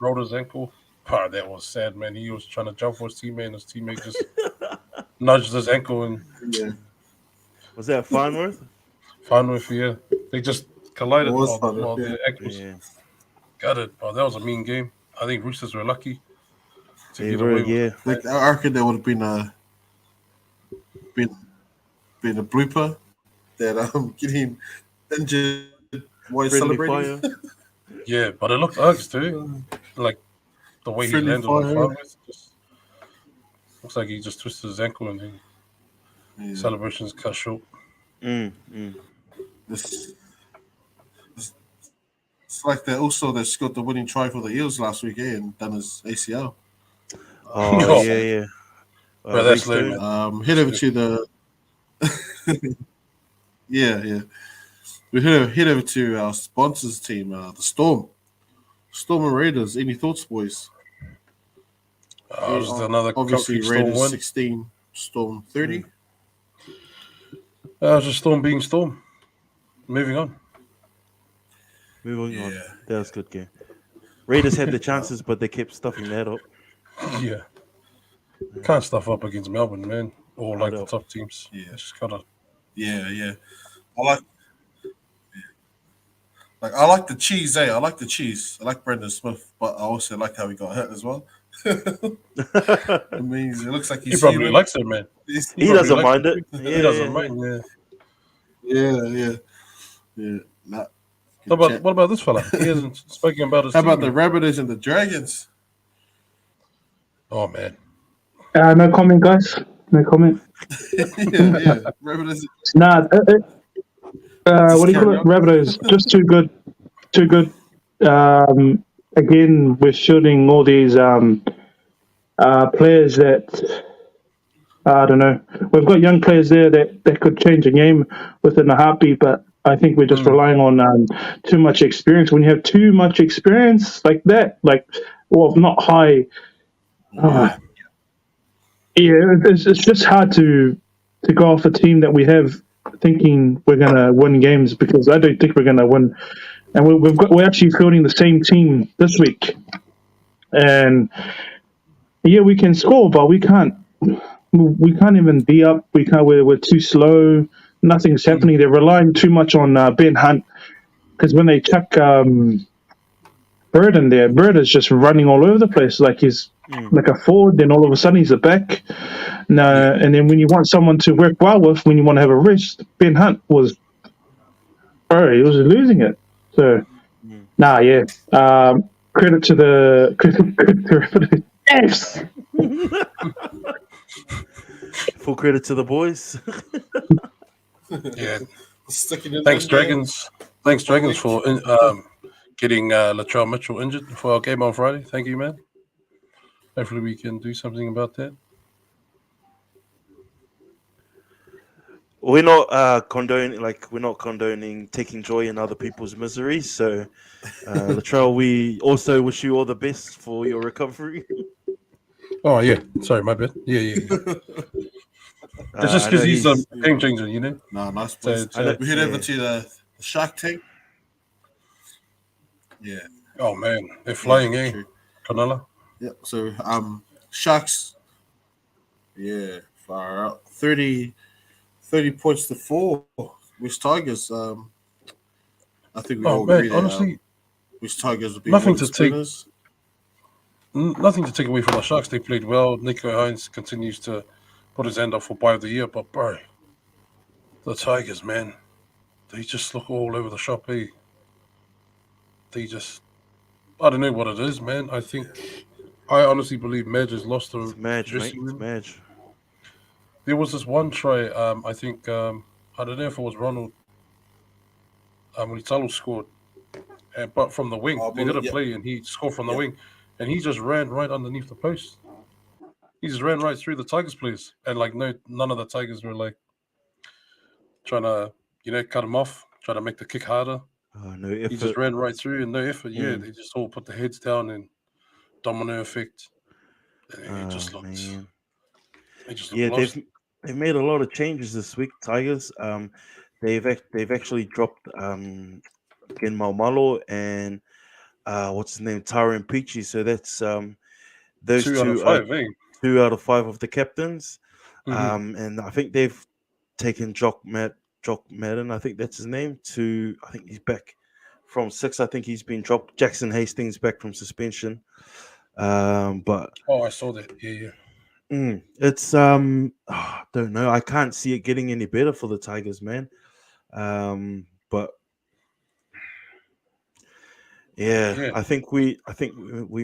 Rolled his ankle. That was sad, man. He was trying to jump for his teammate, and his teammate just nudged his ankle. And was that Farnworth? Farnworth, yeah. They just collided while their ankles gutted. Oh, that was a mean game. I think Roosters were lucky to get away with it. I reckon there would have been a blooper that getting injured while celebrating. Yeah, but it looked ugly too. Like the way he landed on Farnworth, just looks like he just twisted his ankle and then celebrations cut short. It's like they scored the winning try for the Eels last week, and done his ACL. Oh yeah. Well, that's late. Head over to the We head over to our sponsors team, the Storm and Raiders. Any thoughts, boys? Just another obviously Storm Raiders win. 16, Storm 30. Just Storm being Storm. Moving on. That was a good game. Raiders had the chances, but they kept stuffing that up. Yeah. Can't stuff up against Melbourne, man. Or like the top teams. Yeah. It's just gotta. Yeah. I like the cheese, I like the cheese. I like Brendan Smith, but I also like how he got hit as well. It means it looks like he probably likes it, man. He doesn't mind it. He doesn't mind, Yeah. Nah, what about this fella? He hasn't spoken about his How about team. the Rabbitohs and the Dragons? Oh, man. No comment, guys. No comment. yeah. Rabbitohs. Nah. What do you call it? Rabbitohs. Just too good. Too good. Again, we're shooting all these players that I don't know. We've got young players there that could change a game within a heartbeat, but I think we're just relying on too much experience. When you have too much experience like that, well, not high, uh, Yeah. yeah, it's just hard to go off a team that we have thinking we're gonna win games because I don't think we're gonna win. And we're actually fielding the same team this week, and yeah, we can score, but we can't. We can't even be up. We can't. We're too slow. Nothing's happening. They're relying too much on Ben Hunt because when they chuck Bird in there, Bird is just running all over the place like he's like a forward. Then all of a sudden he's a back. No, and then when you want someone to work well with, when you want to have a rest, Ben Hunt was, he was losing it. So, yeah. Credit to the credit to Fs. Full credit to the boys. Yeah. Sticking in Thanks, there. Dragons. Thanks, Dragons, for getting Latrell Mitchell injured for our game on Friday. Thank you, man. Hopefully we can do something about that. We're not condoning taking joy in other people's misery. So, Latrell, we also wish you all the best for your recovery. Oh, yeah. Sorry, my bad. Yeah. It's just because he's a game changer, you know? No, nice So, place. We head over to the Shark Tank. Yeah. oh, man. They're flying, eh? True. Canela? Yeah. So Sharks. Yeah, far out. 30 points to 4. West Tigers. I think we all agree that honestly, West Tigers will be nothing one of the to take- spinners. nothing to take away from the Sharks. They played well. Nico Hines continues to put his hand up for buy of the year. But, bro, the Tigers, man, they just look all over the shop, eh? They just, I don't know what it is, man. I honestly believe Madge has lost the It's Madge, mate. dressing It's room. Madge. There was this one try, I think, I don't know if it was Ronald, when Italo scored, but from the wing. Oh, They did a yeah. play and he scored from the wing, and he just ran right underneath the post. He just ran right through the Tigers players, and none of the Tigers were trying to, cut him off, trying to make the kick harder. Oh, no He just effort. ran right through and no effort. Yeah, they just all put the heads down and domino effect. And it just looked. Man. They just Yeah, looked lost. they've made a lot of changes this week. Tigers. They've actually dropped Ken Maumalo and what's his name, Tyron Peachy. So that's those 2 out of two 5, eh? 2 out of 5 of the captains. Mhm. And I think they've taken Jock Madden, I think that's his name, I think he's back from 6. I think he's been dropped. Jackson Hastings back from suspension. But Oh, I saw that. Yeah. it's don't know. I can't see it getting any better for the Tigers, man. But yeah, I think we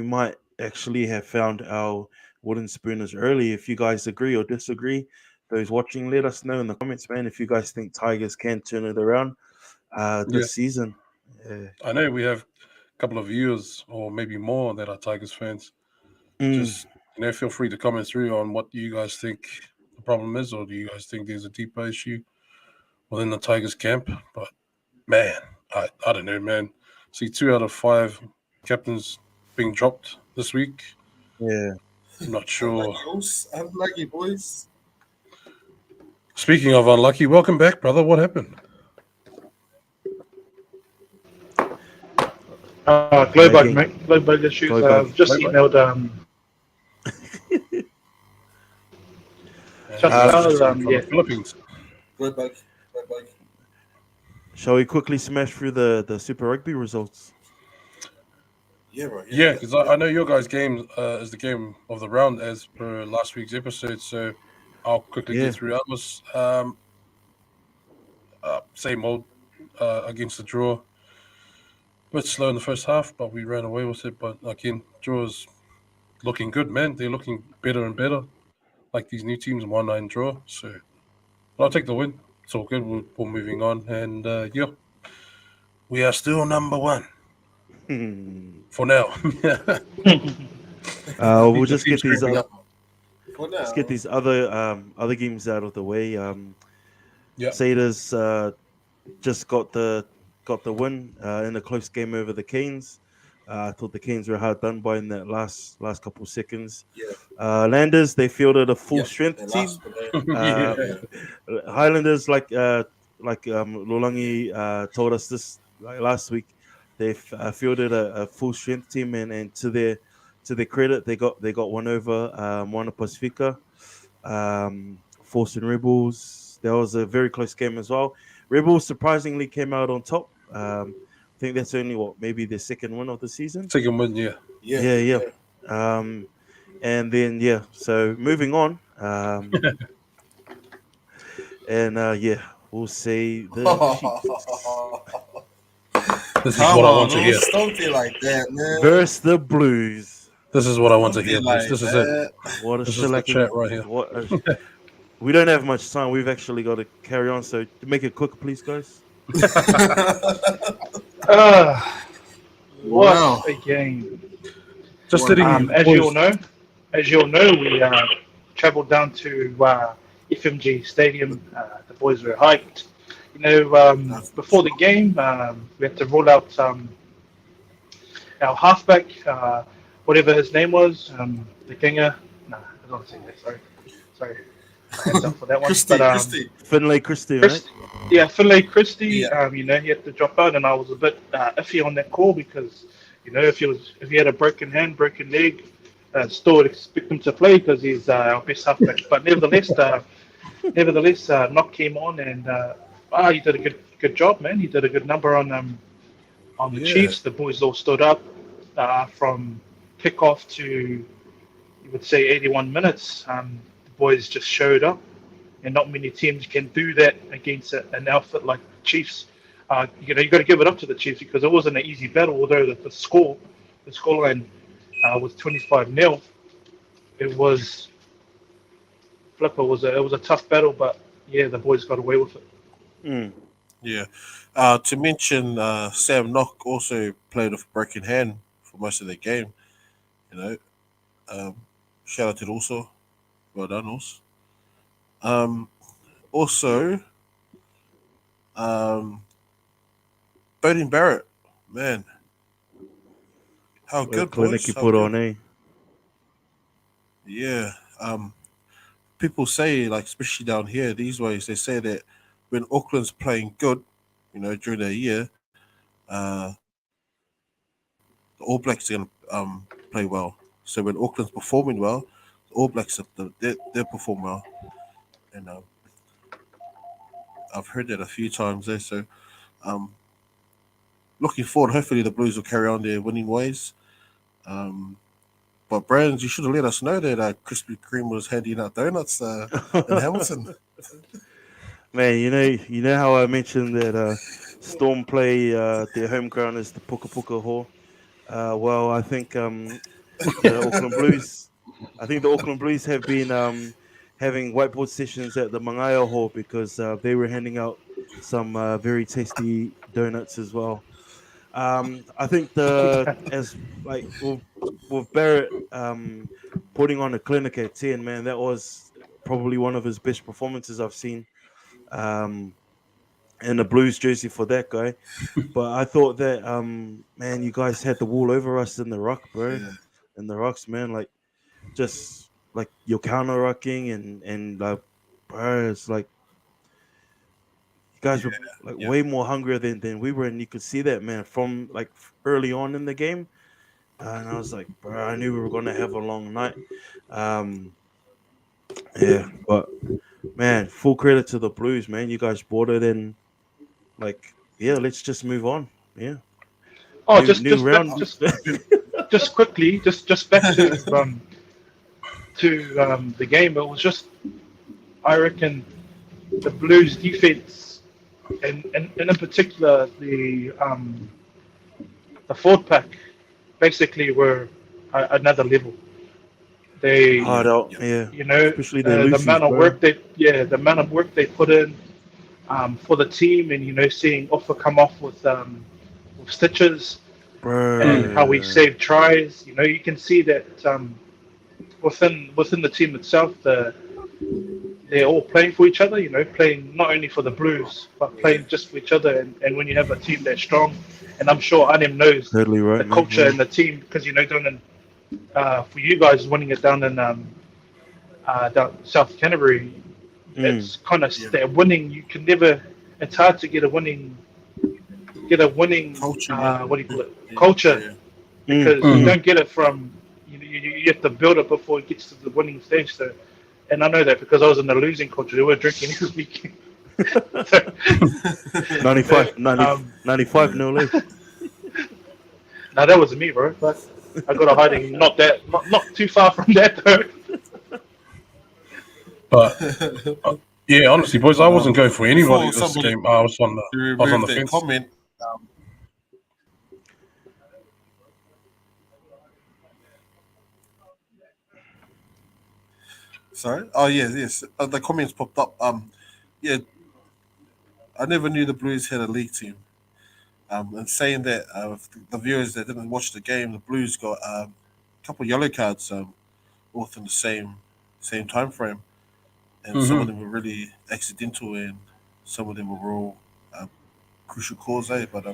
might actually have found our wooden spooners early. If you guys agree or disagree, those watching, let us know in the comments, man. If you guys think Tigers can turn it around this season. Yeah. I know we have a couple of viewers or maybe more that are Tigers fans. Just feel free to comment through on what you guys think the problem is, or do you guys think there's a deeper issue within the Tigers camp? But man, I don't know, man. See 2 out of 5 captains being dropped this week. Yeah. I'm not sure. Unlucky boys. Speaking of unlucky, welcome back, brother. What happened? Glow bug, mate. Glow bug issues. Glow bug. I've just Glow emailed From yeah. the Philippines. Go back. Shall we quickly smash through the Super Rugby results? Yeah, bro. Yeah, because I know your guys' game is the game of the round as per last week's episode, so I'll quickly get through ours. Same old against the draw. A bit slow in the first half, but we ran away with it. But again, draws looking good, man. They're looking better and better. Like these new teams, 1-9 draw. So I'll take the win. It's all good. We're moving on, and we are still number 1 for now. We'll just get these creeping up. For let's now. get these other games out of the way. Yeah. Satyrs just got the win in a close game over the Canes. I thought the Canes were hard done by in that last couple seconds. Yeah. Landers, they fielded a full Yep. strength The team. last one there. Uh, Yeah. Highlanders, like Lulangi told us this last week, they fielded a full strength team, and to their credit, they got one over Moana Pacifica, Force and Rebels. That was a very close game as well. Rebels surprisingly came out on top. I think that's only maybe their second win of the season. Second win, yeah. Yeah. Yeah. And then so moving on. And we'll see the This is Come what I on, want to hear. don't be like that, man. versus the Blues. This is what I want to Don't be hear, Bruce. like This is it. that. What a This is the shellacking! chat right here. We don't have much time. We've actually got to carry on. So to make it quick, please, guys. What Wow. a game! Just letting As you you all know, we travelled down to FMG Stadium. The boys were hyped. You know, before the game, we had to roll out our halfback, whatever his name was, the Kinger. No, I don't want to say that. Sorry. Hands up for that one. Christy. Finlay Christie, right? Yeah, Finlay Christie. Yeah. You know, he had to drop out, and I was a bit iffy on that call because, you know, if he had a broken hand, broken leg, still would expect him to play because he's our best halfback. But nevertheless, Knock came on, and he did a good job, man. He did a good number on the Yeah. Chiefs. The boys all stood up from kickoff to, you would say, 81 minutes. The boys just showed up, and not many teams can do that against an outfit like the Chiefs. You know, you got to give it up to the Chiefs because it wasn't an easy battle. Although the scoreline was 25-0, it was flipper. It was a tough battle, but yeah, the boys got away with it. Yeah. To mention, Sam Knock also played with a broken hand for most of the game. You know, shout out to also. Well done, also. Also, Bodie Barrett, man, how What a good, clinic boys. you How put good. on, eh? Yeah. People say, like, especially down here these ways, they say that when Auckland's playing good, you know, during the year, the All Blacks are going to play well. So when Auckland's performing well, the All Blacks they perform well, and I've heard that a few times there. So looking forward. Hopefully the Blues will carry on their winning ways. But Brands, you should have let us know that Krispy Kreme was handing out donuts in Hamilton. Man, you know how I mentioned that Storm play their home ground is the Puka Puka Hall. Well, I think the Auckland Blues. I think the Auckland Blues have been having whiteboard sessions at the Mangaia Hall because they were handing out some very tasty donuts as well. I think with Barrett putting on a clinic at 10, man, that was probably one of his best performances I've seen in a Blues jersey for that guy. But I thought that man, you guys had the wool over us in the ruck, bro. Yeah. In the rucks, man, like just like you're counter rucking and like, bro, it's like you guys were like way more hungrier than we were, and you could see that, man, from like early on in the game. And I was like, bro, I knew we were gonna have a long night. Yeah, but man, full credit to the Blues, man. You guys brought it in. Like, yeah, let's just move on. Yeah. Oh, New round. just quickly, just back to the game. It was just, I reckon, the Blues defense, and in particular the forward pack, basically were another level. They, Hard out, yeah. you know, Especially the amount of bro. work the amount of work they put in for the team, and you know, seeing Offa come off with stitches Bro. and how we save tries. You know, you can see that within the team itself, they're all playing for each other. Playing not only for the Blues but playing just for each other. And when you have a team that's strong, and I'm sure Anim knows Totally right, the man. culture Yeah. and the team, because down in for you guys winning it down in down South Canterbury, it's kind of Yeah. that winning. You can never. It's hard to get a winning Culture, man. what do you call it, Yeah. culture, Yeah. because you Mhm. don't get it from you have to build it before it gets to the winning stage. So, and I know that because I was in the losing culture. They were drinking every weekend. So, 95, 90, um, 95 no less. now that was me, bro. But I got a hiding not too far from that though. But yeah, honestly, boys, I But wasn't going for anybody before this somebody game. I was on remove the their fence. comment, sorry. Oh yes. The comments popped up. Yeah, I never knew the Blues had a league team. And saying that the viewers that didn't watch the game, the Blues got a couple of yellow cards, both in the same time frame, and some of Hmm. them were really accidental, and some of them were real crucial calls. But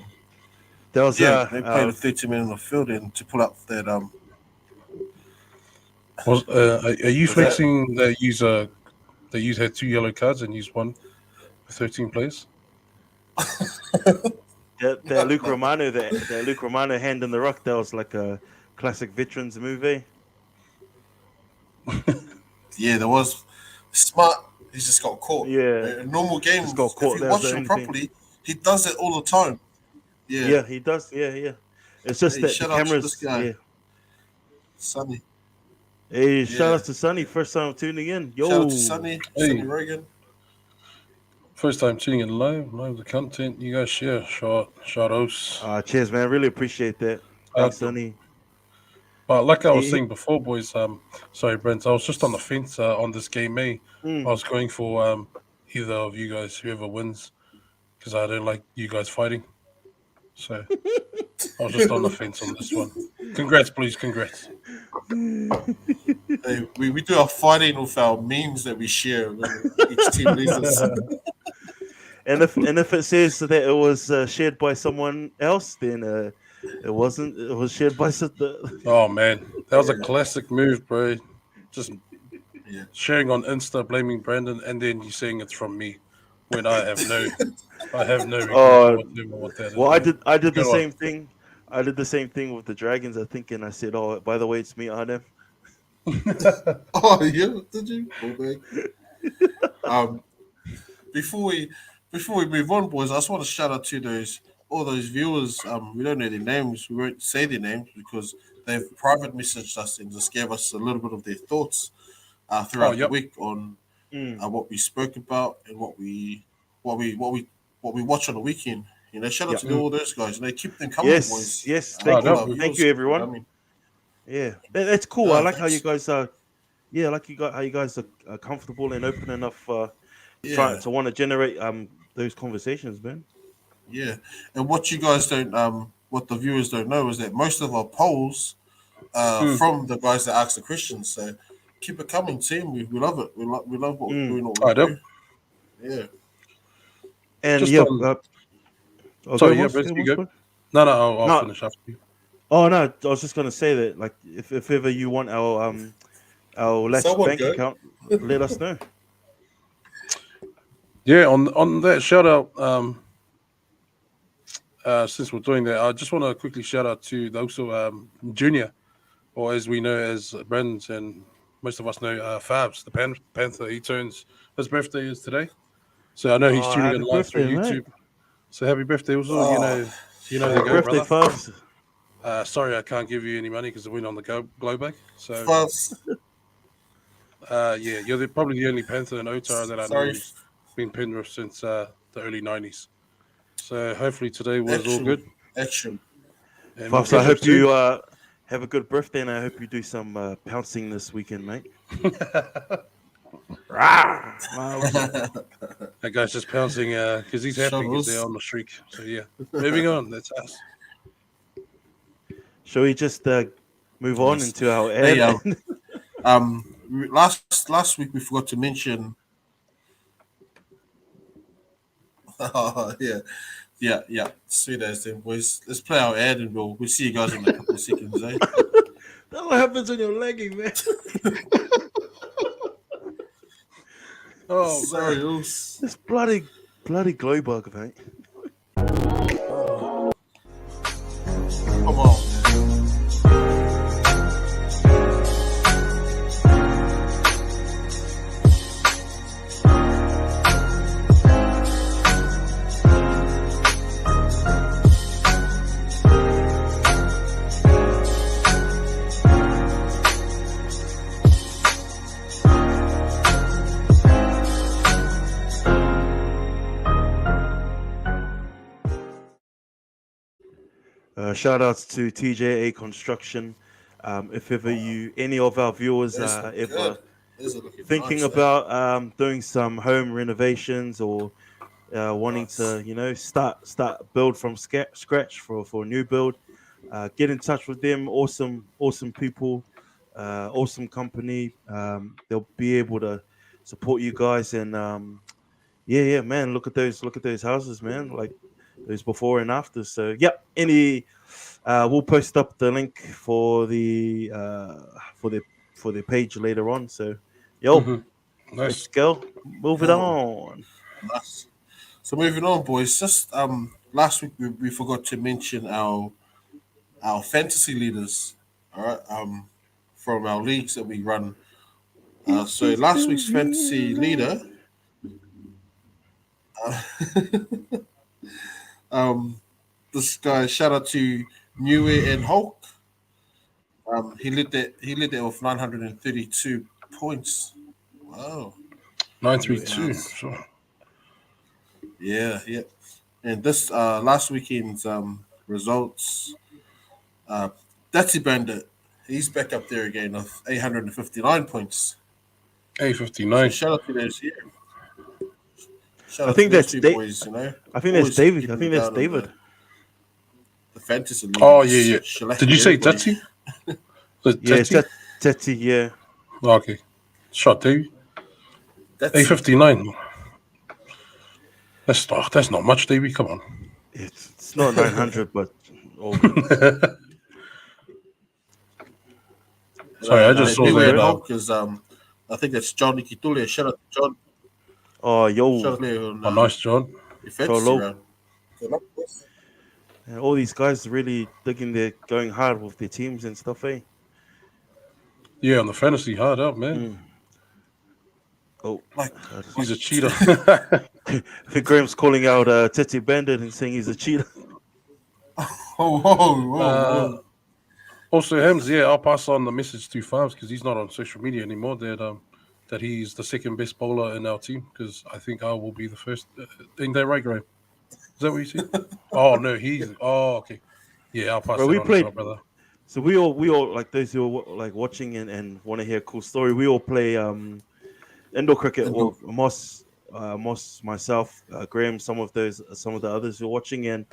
There was yeah, they played a 30 minute on the field, and to pull up that Are you was that flexing that you had 2 yellow cards and used one for 13 players? that Luke no. Romano, that Luke Romano hand in the rock. That was like a classic veterans movie. Yeah, there was smart. He just got caught. Yeah, In normal just got games, if caught. you That was watch the him only thing. properly, he does it all the time. Yeah. Yeah, he does. Yeah. It's just Hey, that the shout out to this cameras. guy, Yeah. Sonny. Hey, shout Yeah. out to Sonny. First time tuning in. Shout out to Yo. Sonny Hey, Reagan. first time tuning in live the content you guys share. Shout outs. Cheers, man. Really appreciate that. Uh, Thanks, Sonny. but like I was He, saying before, boys, sorry, Brent, I was just on the fence on this game, eh? I mm. was going for either of you guys, whoever wins, because I don't like you guys fighting. So I was just on the fence on this one. Congrats, please, congrats. Hey, we do our fighting with our memes that we share when each team loses. And if it says that it was shared by someone else, then it wasn't. It was shared by Oh man, that was a Yeah, classic move, bro. Just yeah. sharing on Insta, blaming Brandon, and then you saying it's from me when I have no regret Oh, whatsoever what that is, well, I man. did. I did the Go on. same thing. I did the same thing with the dragons. I think, and I said, "Oh, by the way, it's me, Adam." Oh, yeah. Did you? Oh, man. Um, before we before we move on, boys, I just want to shout out to those all those viewers. We don't know their names. We won't say their names because they've private messaged us and just gave us a little bit of their thoughts Oh, throughout the yep. week on Mm. what we spoke about and what we what we what we watch on the weekend. Shout out Yeah. to all those guys. Keep them coming, Yes. boys. Yes. Oh, Thank All you. our no. Thank viewers. you, You know everyone. what I mean? Yeah, that's cool. I like how you Thanks. guys are. Yeah, I like you guys how you guys are comfortable and open enough try Yeah, to want to generate those conversations, man. yeah. And what you guys don't, what the viewers don't know is that most of our polls Mm. from the guys that ask the questions. So keep it coming, team. We love it. We love what Mm. doing what we I do. do. Yeah. And Just yeah, on. go Sorry, yeah, once, Brent, go you once, go. bro. No, I'll No, finish after you. oh no, I was just gonna say that like if ever you want our Latched Someone bank go. account, let us know. Yeah, on that shout out. Since we're doing that, I just want to quickly shout out to the also Junior, or as we know as Brandon and most of us know, Fabs, the Panther. He turns his birthday is today, so I know he's Oh, tuning in happy live through birthday, mate! YouTube. So happy birthday, also. Oh, You know the Happy oh, go, birthday, brother. Fubs. Sorry, I can't give you any money because it went on the glow bag. So first, yeah, you're probably the only Panther and Otar that I know sorry, who's been Penrith since the early '90s. So hopefully today was all action, good, action. and we'll Fubs, I catch up hope soon. you have a good birthday, and I hope you do some pouncing this weekend, mate. Rah! That guy's just pouncing because he's happy because they're Shovels. on the streak. So yeah, moving on. That's us. Shall we just move on Yes. into our Hey, ad? Last week we forgot to mention. Yeah, yeah. Sweet as them boys. Let's play our ad and we'll see you guys in a couple of seconds, eh? That what happens when you're lagging, man. Oh Sorry, man. This bloody glow bug, mate. come on. Shout outs to TJA Construction. If ever any of our viewers Those are look ever good. Those are looking thinking nice, eh? about doing some home renovations or wanting Nice. to, start build from scratch for a new build, get in touch with them. Awesome people, awesome company. They'll be able to support you guys and yeah, man. Look at those houses, man. Like those before and after. So yep. We'll post up the link for for the for the page later on. So yo, Hmm. let's Nice. go. Move it Yo, on. nice. So moving on, boys. Just last week we forgot to mention our fantasy leaders. All right. From our leagues that we run. It So is last the week's fantasy real leader, um, this guy. Shout out to New and Hulk. He led that with 932 points. Wow. New 932. House. Sure. Yeah, yeah. And this last weekend's results, uh, Datsy Bandit, he's back up there again with 859 points. So A59. shout out to those, yeah. Shout I out to think those that's two boys. I think that's Always David. I keeping it think that's down on David. the fantasy league and Oh yeah, just yeah. Did shellacking you say everybody. Tutsi? The Yeah, it's Tutsi? Tetsy. Yeah, Oh, okay. Shot, Davey. Datsy. A59. That's not much, Davey. Come on. it's not 900, but all good. And, Sorry, I just Nice, saw New bro. and that. Hulk is I think that's John Nikitulia. Shout out to John. Oh, Shout yo, out to him on Oh, nice, John. your fantasy Cholo. round. Good luck, boys. And all these guys really digging their going hard with their teams and stuff, eh? Yeah, on the fantasy, hard up, man. Mm. Oh, Like, I He's a like cheater. think Graham's calling out Tetsy Bandit and saying he's a cheater. whoa, whoa, whoa, uh, whoa. also, Hems, yeah, I'll pass on the message to Farms because he's not on social media anymore. That he's the second best bowler in our team because I think I will be the first. Ain't that right, Graham? Is that what you said? Oh no, he's. Oh, okay. Yeah, I'll pass Bro, that we on as well, played. brother. So we all like those who are like watching and want to hear a cool story. We all play indoor cricket. And Well, Moss, myself, Graham, some of the others who are watching, and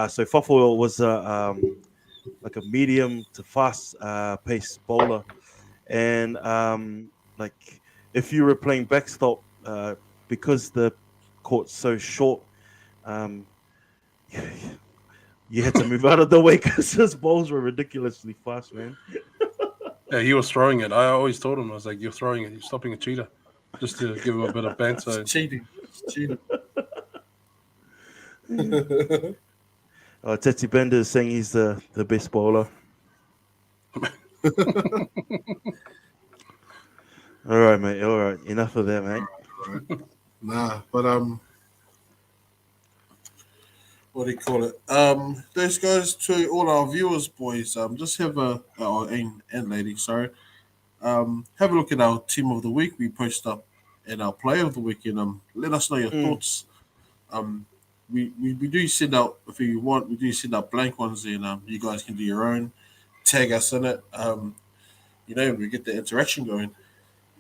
so Fafo was like a medium to fast pace bowler, and like if you were playing backstop, because the court's so short, um, you had to move out of the way because his balls were ridiculously fast, man. Yeah, he was throwing it. I always told him, I was like, "You're throwing it. You're stopping a cheater," just to give him a bit of it's banter. cheating. It's cheating. Tetsi Bender is saying he's the best bowler. All right, mate. All right, enough of that, mate. Nah, but what do you call it? Those guys to all our viewers, boys. Just have and ladies, sorry. Have a look at our team of the week. We post up and our player of the week, and let us know your Mm. thoughts. Um, we do send out if you want. We do send out blank ones, and you guys can do your own. Tag us in it. We get the interaction going,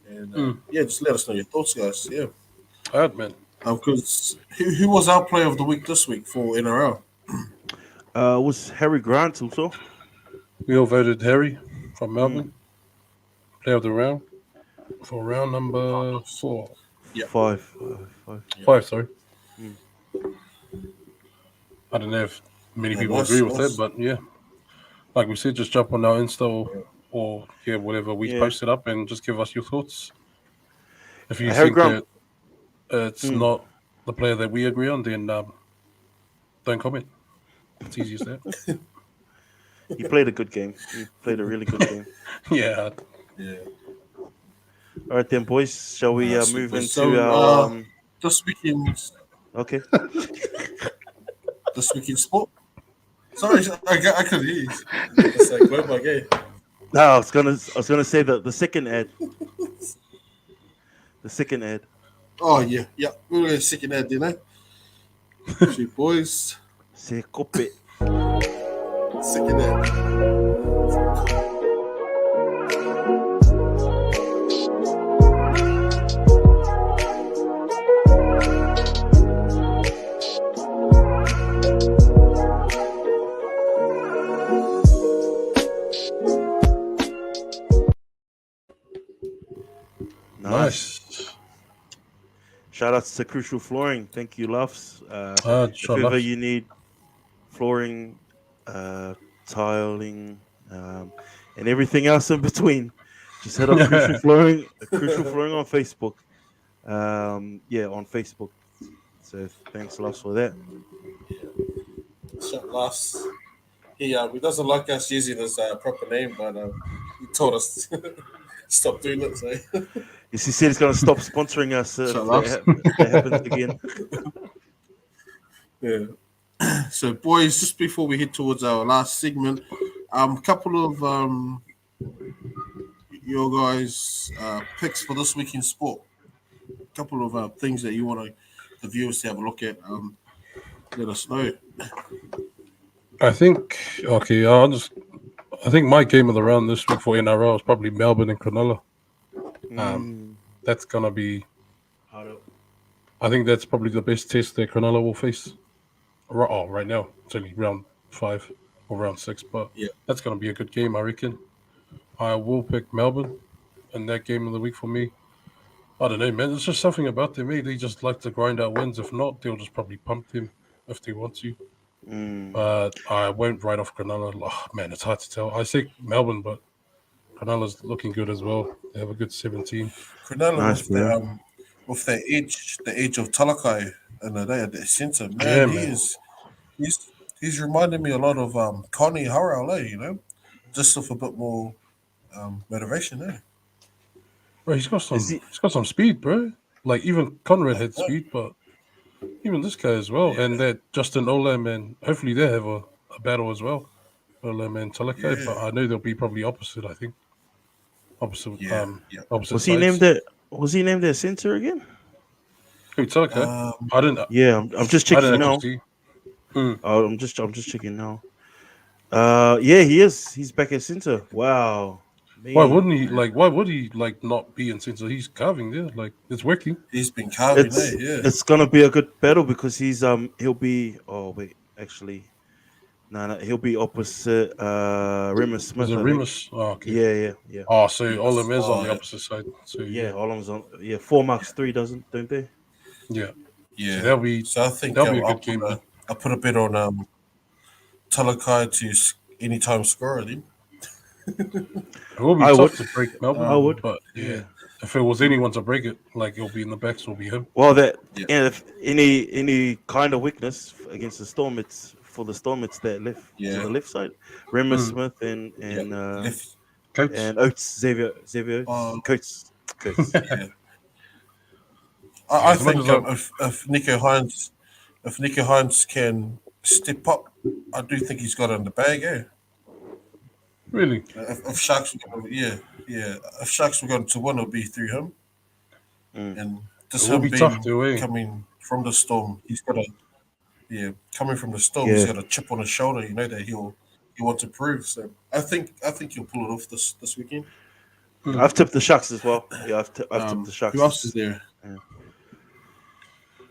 and yeah, just let us know your thoughts, guys. Yeah. Hard man. Because who was our player of the week this week for NRL? Was Harry Grant also? We all voted Harry from Mm. Melbourne. player of the round for round number four. Yeah. Five. Yeah. 5, sorry. Mm. I don't know if many Yeah, people nice, agree with nice. that, but yeah, like we said, just jump on our Insta or whatever we Yeah. posted up and just give us your thoughts. If you Harry think Grant. that it's Mm. not the player that we agree on, then don't comment. It's easy as that. He played a good game. He played a really good game. Yeah, Yeah. All right, then, boys. Shall we move Super. into So, our this weekend, Okay. sport. Sorry, I could hear you. It's like global game. No, I was gonna say that the second ad. The second ad. Oh yeah, yeah. We're gonna second that dinner. Two boys. Se cope. Second that. Nice. Shout outs to Crucial Flooring. Thank you, Luffs. If sure ever enough. you need flooring, tiling, and everything else in between, just head up Crucial Flooring. Crucial Flooring on Facebook. On Facebook. So thanks, Luffs, for that. Shut laughs. He doesn't like us using his proper name, but he told us stop doing it. So Yes, he said he's going to stop sponsoring us if Shut laughs. that happens again. Yeah. So, boys, just before we head towards our last segment, a couple of your guys' picks for this week in sport. A couple of things that you want the viewers to have a look at. Let us know. I think I think my game of the round this week for NRL is probably Melbourne and Cronulla. That's gonna be. I think that's probably the best test that Cronulla will face. Right now it's only round 5 or round 6, but Yeah. that's gonna be a good game, I reckon. I will pick Melbourne in that game of the week for me. I don't know, man. There's just something about them. They just like to grind out wins. If not, they'll just probably pump them if they want to. But I won't write off Cronulla. Oh, man, it's hard to tell. I say Melbourne, but Cronulla's looking good as well. They have a good 17. Cronulla Nice, bro. with the age of Talakai and the centre, man, Yeah, he man. is he's reminding me a lot of Connie Howell, you know, just with a bit more motivation there. Bro, he's got Is he? some speed, bro. Like even Conrad had speed, but even this guy as well. And that Justin Olam, and hopefully they have a battle as well. Olam and Talakai, Yeah. but I know they'll be probably opposite, I think. Opposite Yeah. opposite Was he sides. named it? Was he named their center again? Who, Talakai? I didn't Yeah, I'm just I checking didn't now. actually see. Oh, I'm just checking now. Yeah, he is. He's back at center. Wow. Why Man. wouldn't he why would he not be in center? He's carving there. Like it's working. He's been carving, It's Yeah. it's gonna be a good battle because he'll be actually no, he'll be opposite Remus Smith. Was it I think. Remus? Oh, okay. Yeah. Oh, so Olam is on the yeah. opposite side. So Yeah, yeah. Olam's on 4 marks 3 don't they? Yeah. Yeah. So that'll be So I think a good game. I'll put a bet on Talakai to anytime scorer then. It will be I tough would. to break Melbourne. I would. But yeah. If it was anyone to break it, like it'll be in the backs, will be him. Well, Yeah. and if any kind of weakness against the Storm, it's for the Storm. It's that left to the left side, Remus Smith and Left. Coates. and Oates Xavier Coates. Yeah. I As much think as if Nico Hines can step up, I do think he's got it in the bag. Really? If Sharks, if Sharks were going to win, it'll be through him. And just It will him be being tough to, eh? coming from the Storm, he's got coming from the Storm, Yeah. he's got a chip on his shoulder. You know that he wants to prove. So I think he'll pull it off this weekend. I've tipped the Sharks as well. Yeah, I've tipped the Sharks. Who else is there?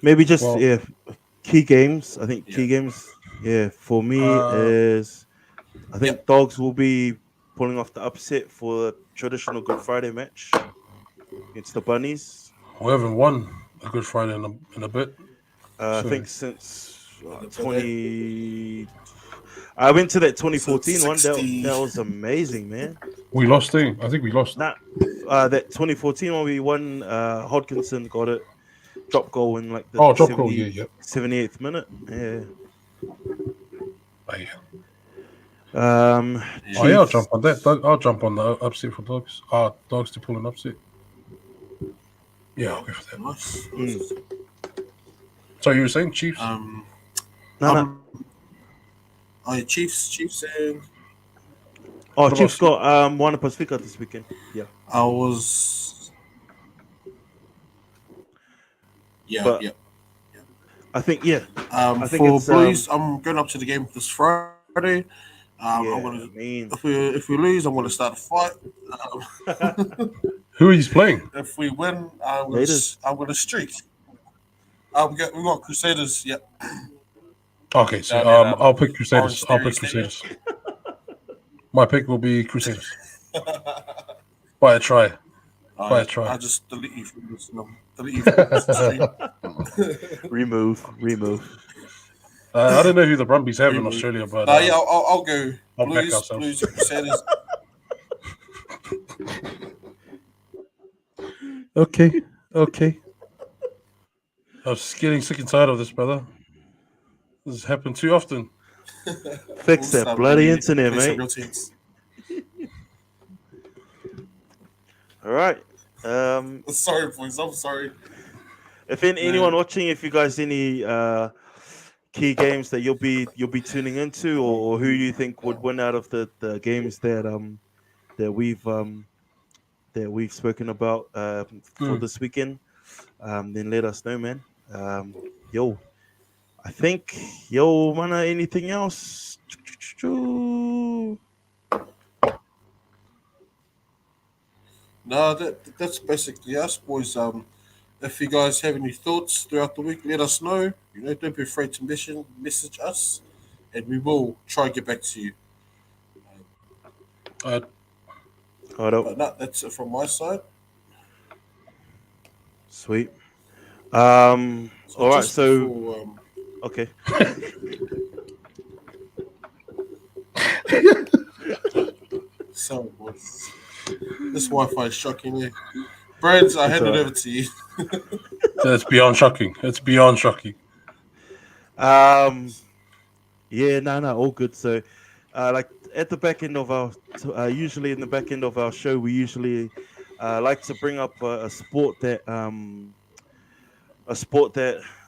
Maybe just Well- key games. I think key games. Yeah, for me is I think Dogs will be pulling off the upset for the traditional Good Friday match against the Bunnies. We haven't won a Good Friday in a bit. I So think since In a bit, 20. I went to that So 2014 one. 60. That was amazing, man. we lost, eh? I think we lost. Nah, that 2014 one we won. Hodkinson got it, drop goal in like the Oh, drop goal, 70, yeah. 78th minute. Yeah. Oh, yeah. Yeah. Oh, yeah, I'll Chiefs. jump on that. I'll jump on the upset for Dogs. Dogs to pull an upset. Yeah, I'll go for that. Nice. So you were saying Chiefs? No. Oh, yeah, Chiefs, and Oh, What about Chiefs got Juana Pacifica this weekend. Yeah, I was. Yeah, but yeah. I think I think For it's Blues, I'm going up to the game this Friday. yeah. I'm gonna I mean, if we lose, I'm gonna start a fight. Who are you playing? If we win, Raiders. I'm gonna streak. We got Crusaders. Yep. Okay, so Down at I'll pick Crusaders. Orange I'll Theory pick Stadium. Crusaders. My pick will be Crusaders. By a try. By a try. I just delete you from this. Delete you from this stream. remove. I don't know who the Brumbies have in Remove. Australia, but Yeah, I'll go I'll back Blues, ourselves. Crusaders. Okay. I was getting sick and tired of this, brother. This has happened too often. Fix that bloody internet, play some mate. real teams. All right. Sorry, boys. I'm sorry. If anyone watching, if you guys any key games that you'll be tuning into, or who you think would win out of the games that we've spoken about for this weekend, then let us know, man. I think mana, anything else? No, that's basically us, boys. If you guys have any thoughts throughout the week, let us know. Don't be afraid to message us, and we will try and get back to you. But no, that's it from my side. Sweet. All right. Just So before, okay. sorry, boys. This Wi-Fi is shocking me. Brands, I hand it over to you. That's beyond shocking. It's beyond shocking. Yeah, no, all good. So, like at the back end of our, usually in the back end of our show, we usually like to bring up a sport that,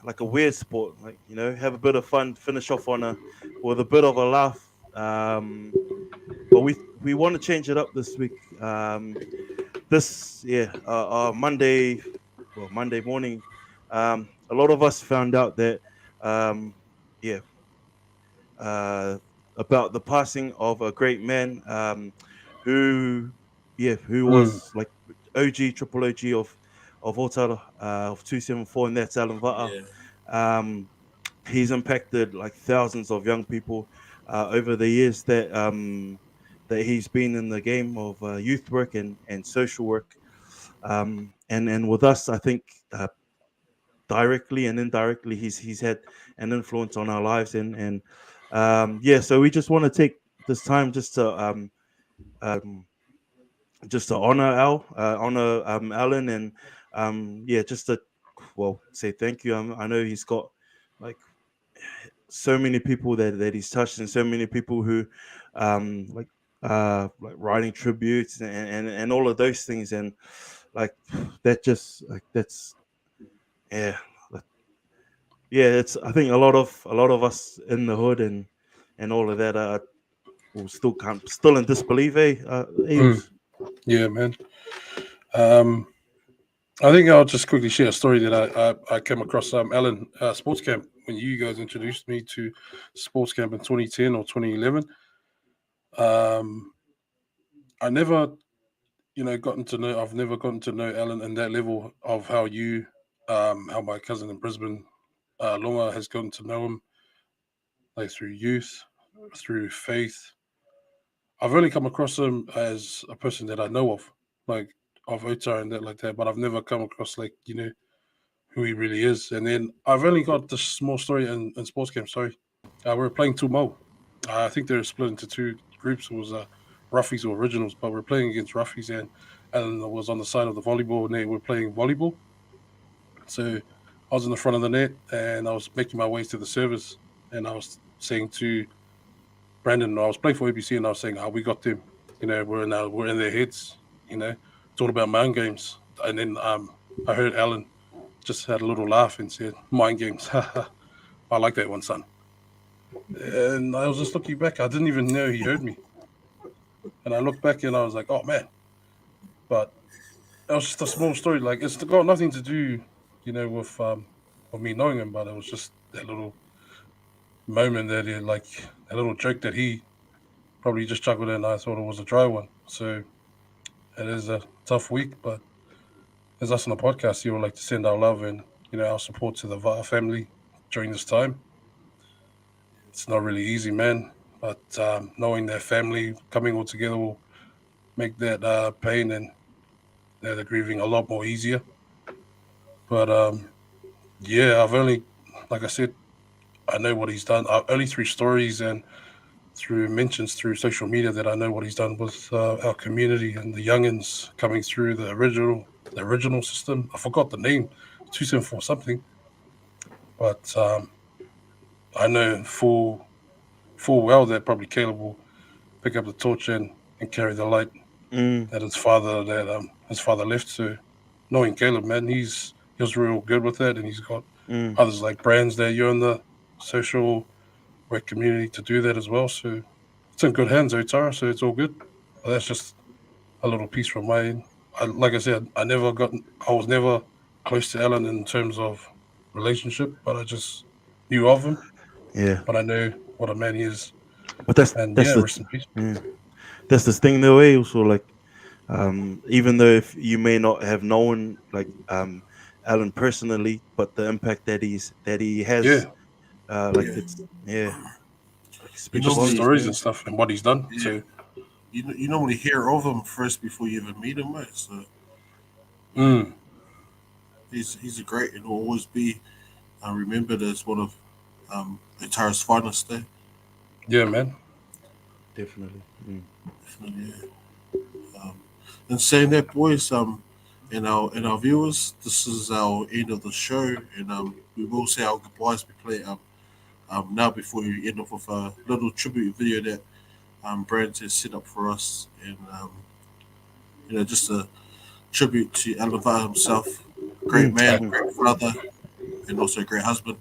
like a weird sport, like have a bit of fun, finish off with a bit of a laugh. But we want to change it up this week. Monday morning, a lot of us found out that, about the passing of a great man, who was like triple OG of Otara, of 274, and that's Alan Vata. Yeah. He's impacted like thousands of young people over the years that he's been in the game of youth work and social work. And with us, I think directly and indirectly, he's had an influence on our lives. So we just want to take this time just to honor Alan, and just to say thank you. I know he's got like so many people that he's touched, and so many people who like writing tributes and all of those things, and like that just like that's it's I think a lot of us in the hood and all of that are still in disbelief, Eels? Yeah, man. I think I'll just quickly share a story that I came across Alan Sports Camp when you guys introduced me to Sports Camp in 2010 or 2011. I've never gotten to know Alan in that level of how my cousin in Brisbane, Longa, has gotten to know him, like through youth, through faith. I've only come across him as a person that I know of, like of Ota and that like that, but I've never come across like who he really is. And then I've only got this small story in sports camp. Sorry, we were playing Tumo. I think they're split into two groups. It was roughies or originals, but we're playing against roughies, and it was on the side of the volleyball, and they were playing volleyball. So I was in the front of the net, and I was making my way to the service, and I was saying to Brandon, I was playing for ABC, and I was saying, "Oh, we got them. We're in their heads. It's all about mind games." And then I heard Alan just had a little laugh and said, "Mind games." I like that one, son. And I was just looking back. I didn't even know he heard me. And I looked back and I was like, "Oh man!" But it was just a small story. Like it's got nothing to do, with me knowing him. But it was just that little moment that like a little joke that he probably just chuckled in. I thought it was a dry one. So it is a tough week, but as us on the podcast, you would like to send our love and our support to the Vata family during this time. It's not really easy, man. But knowing their family coming all together will make that pain and the grieving a lot more easier. But yeah, I've only, like I said, I know what he's done. Only through stories and through mentions through social media that I know what he's done with our community and the youngins coming through the original system. I forgot the name, 274 something. But I know full well that probably Caleb will pick up the torch and carry the light that his father left. So knowing Caleb, man, he was real good with that, and he's got others like brands that you're in the social work community to do that as well. So it's in good hands, Otara. So it's all good. But that's just a little piece from my end. Like I said, I was never close to Alan in terms of relationship, but I just knew of him. Yeah. But I know what a man he is. But that's rest in peace. Yeah. That's the thing though, also like even though if you may not have known like Alan personally, but the impact that he has, it's like speaks Just the normally, stories and stuff and what he's done. yeah, So you normally hear of him first before you even meet him, mate. So he's a great and will always be remembered as one of Otara's finest there. yeah, man. definitely. Definitely, yeah. And saying that, boys, and our viewers, this is our end of the show, and we will say our goodbyes. We play now before we end off with a little tribute video that Brand has set up for us, and just a tribute to Alan Vata himself, great man, great father, and also a great husband.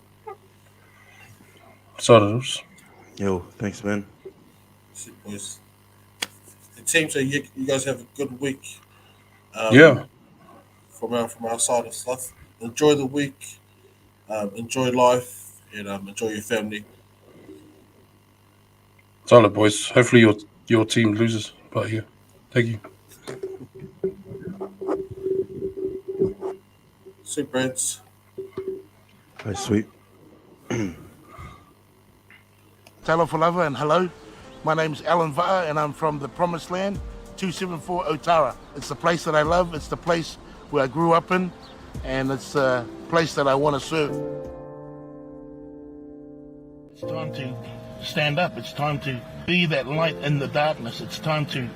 Sorrows. Yo, thanks, man. That's it, boys. It seems that you guys have a good week. Yeah. From our side of stuff. Enjoy the week. Enjoy life, and enjoy your family. Solid, boys. Hopefully your team loses. But yeah. Thank you. Sweet Brands. Hi, sweet. Talo Falava and hello. My name's Alan Vata and I'm from the Promised Land, 274 Otara. It's the place that I love. It's the place where I grew up in, and it's a place that I want to serve. It's time to stand up. It's time to be that light in the darkness. It's time to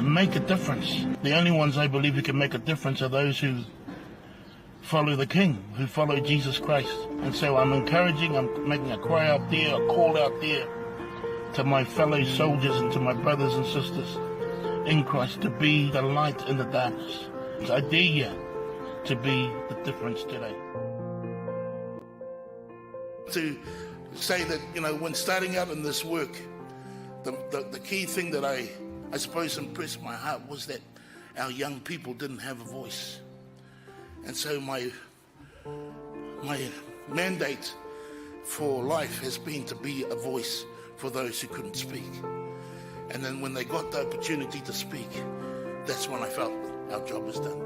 make a difference. The only ones I believe who can make a difference are those who follow the King, who follow Jesus Christ. And so I'm making a cry out there, a call out there to my fellow soldiers and to my brothers and sisters in Christ to be the light in the darkness. I dare you to be the difference today. To say that, when starting out in this work, the key thing that I suppose impressed my heart was that our young people didn't have a voice. And so my mandate for life has been to be a voice for those who couldn't speak. And then when they got the opportunity to speak, that's when I felt our job was done.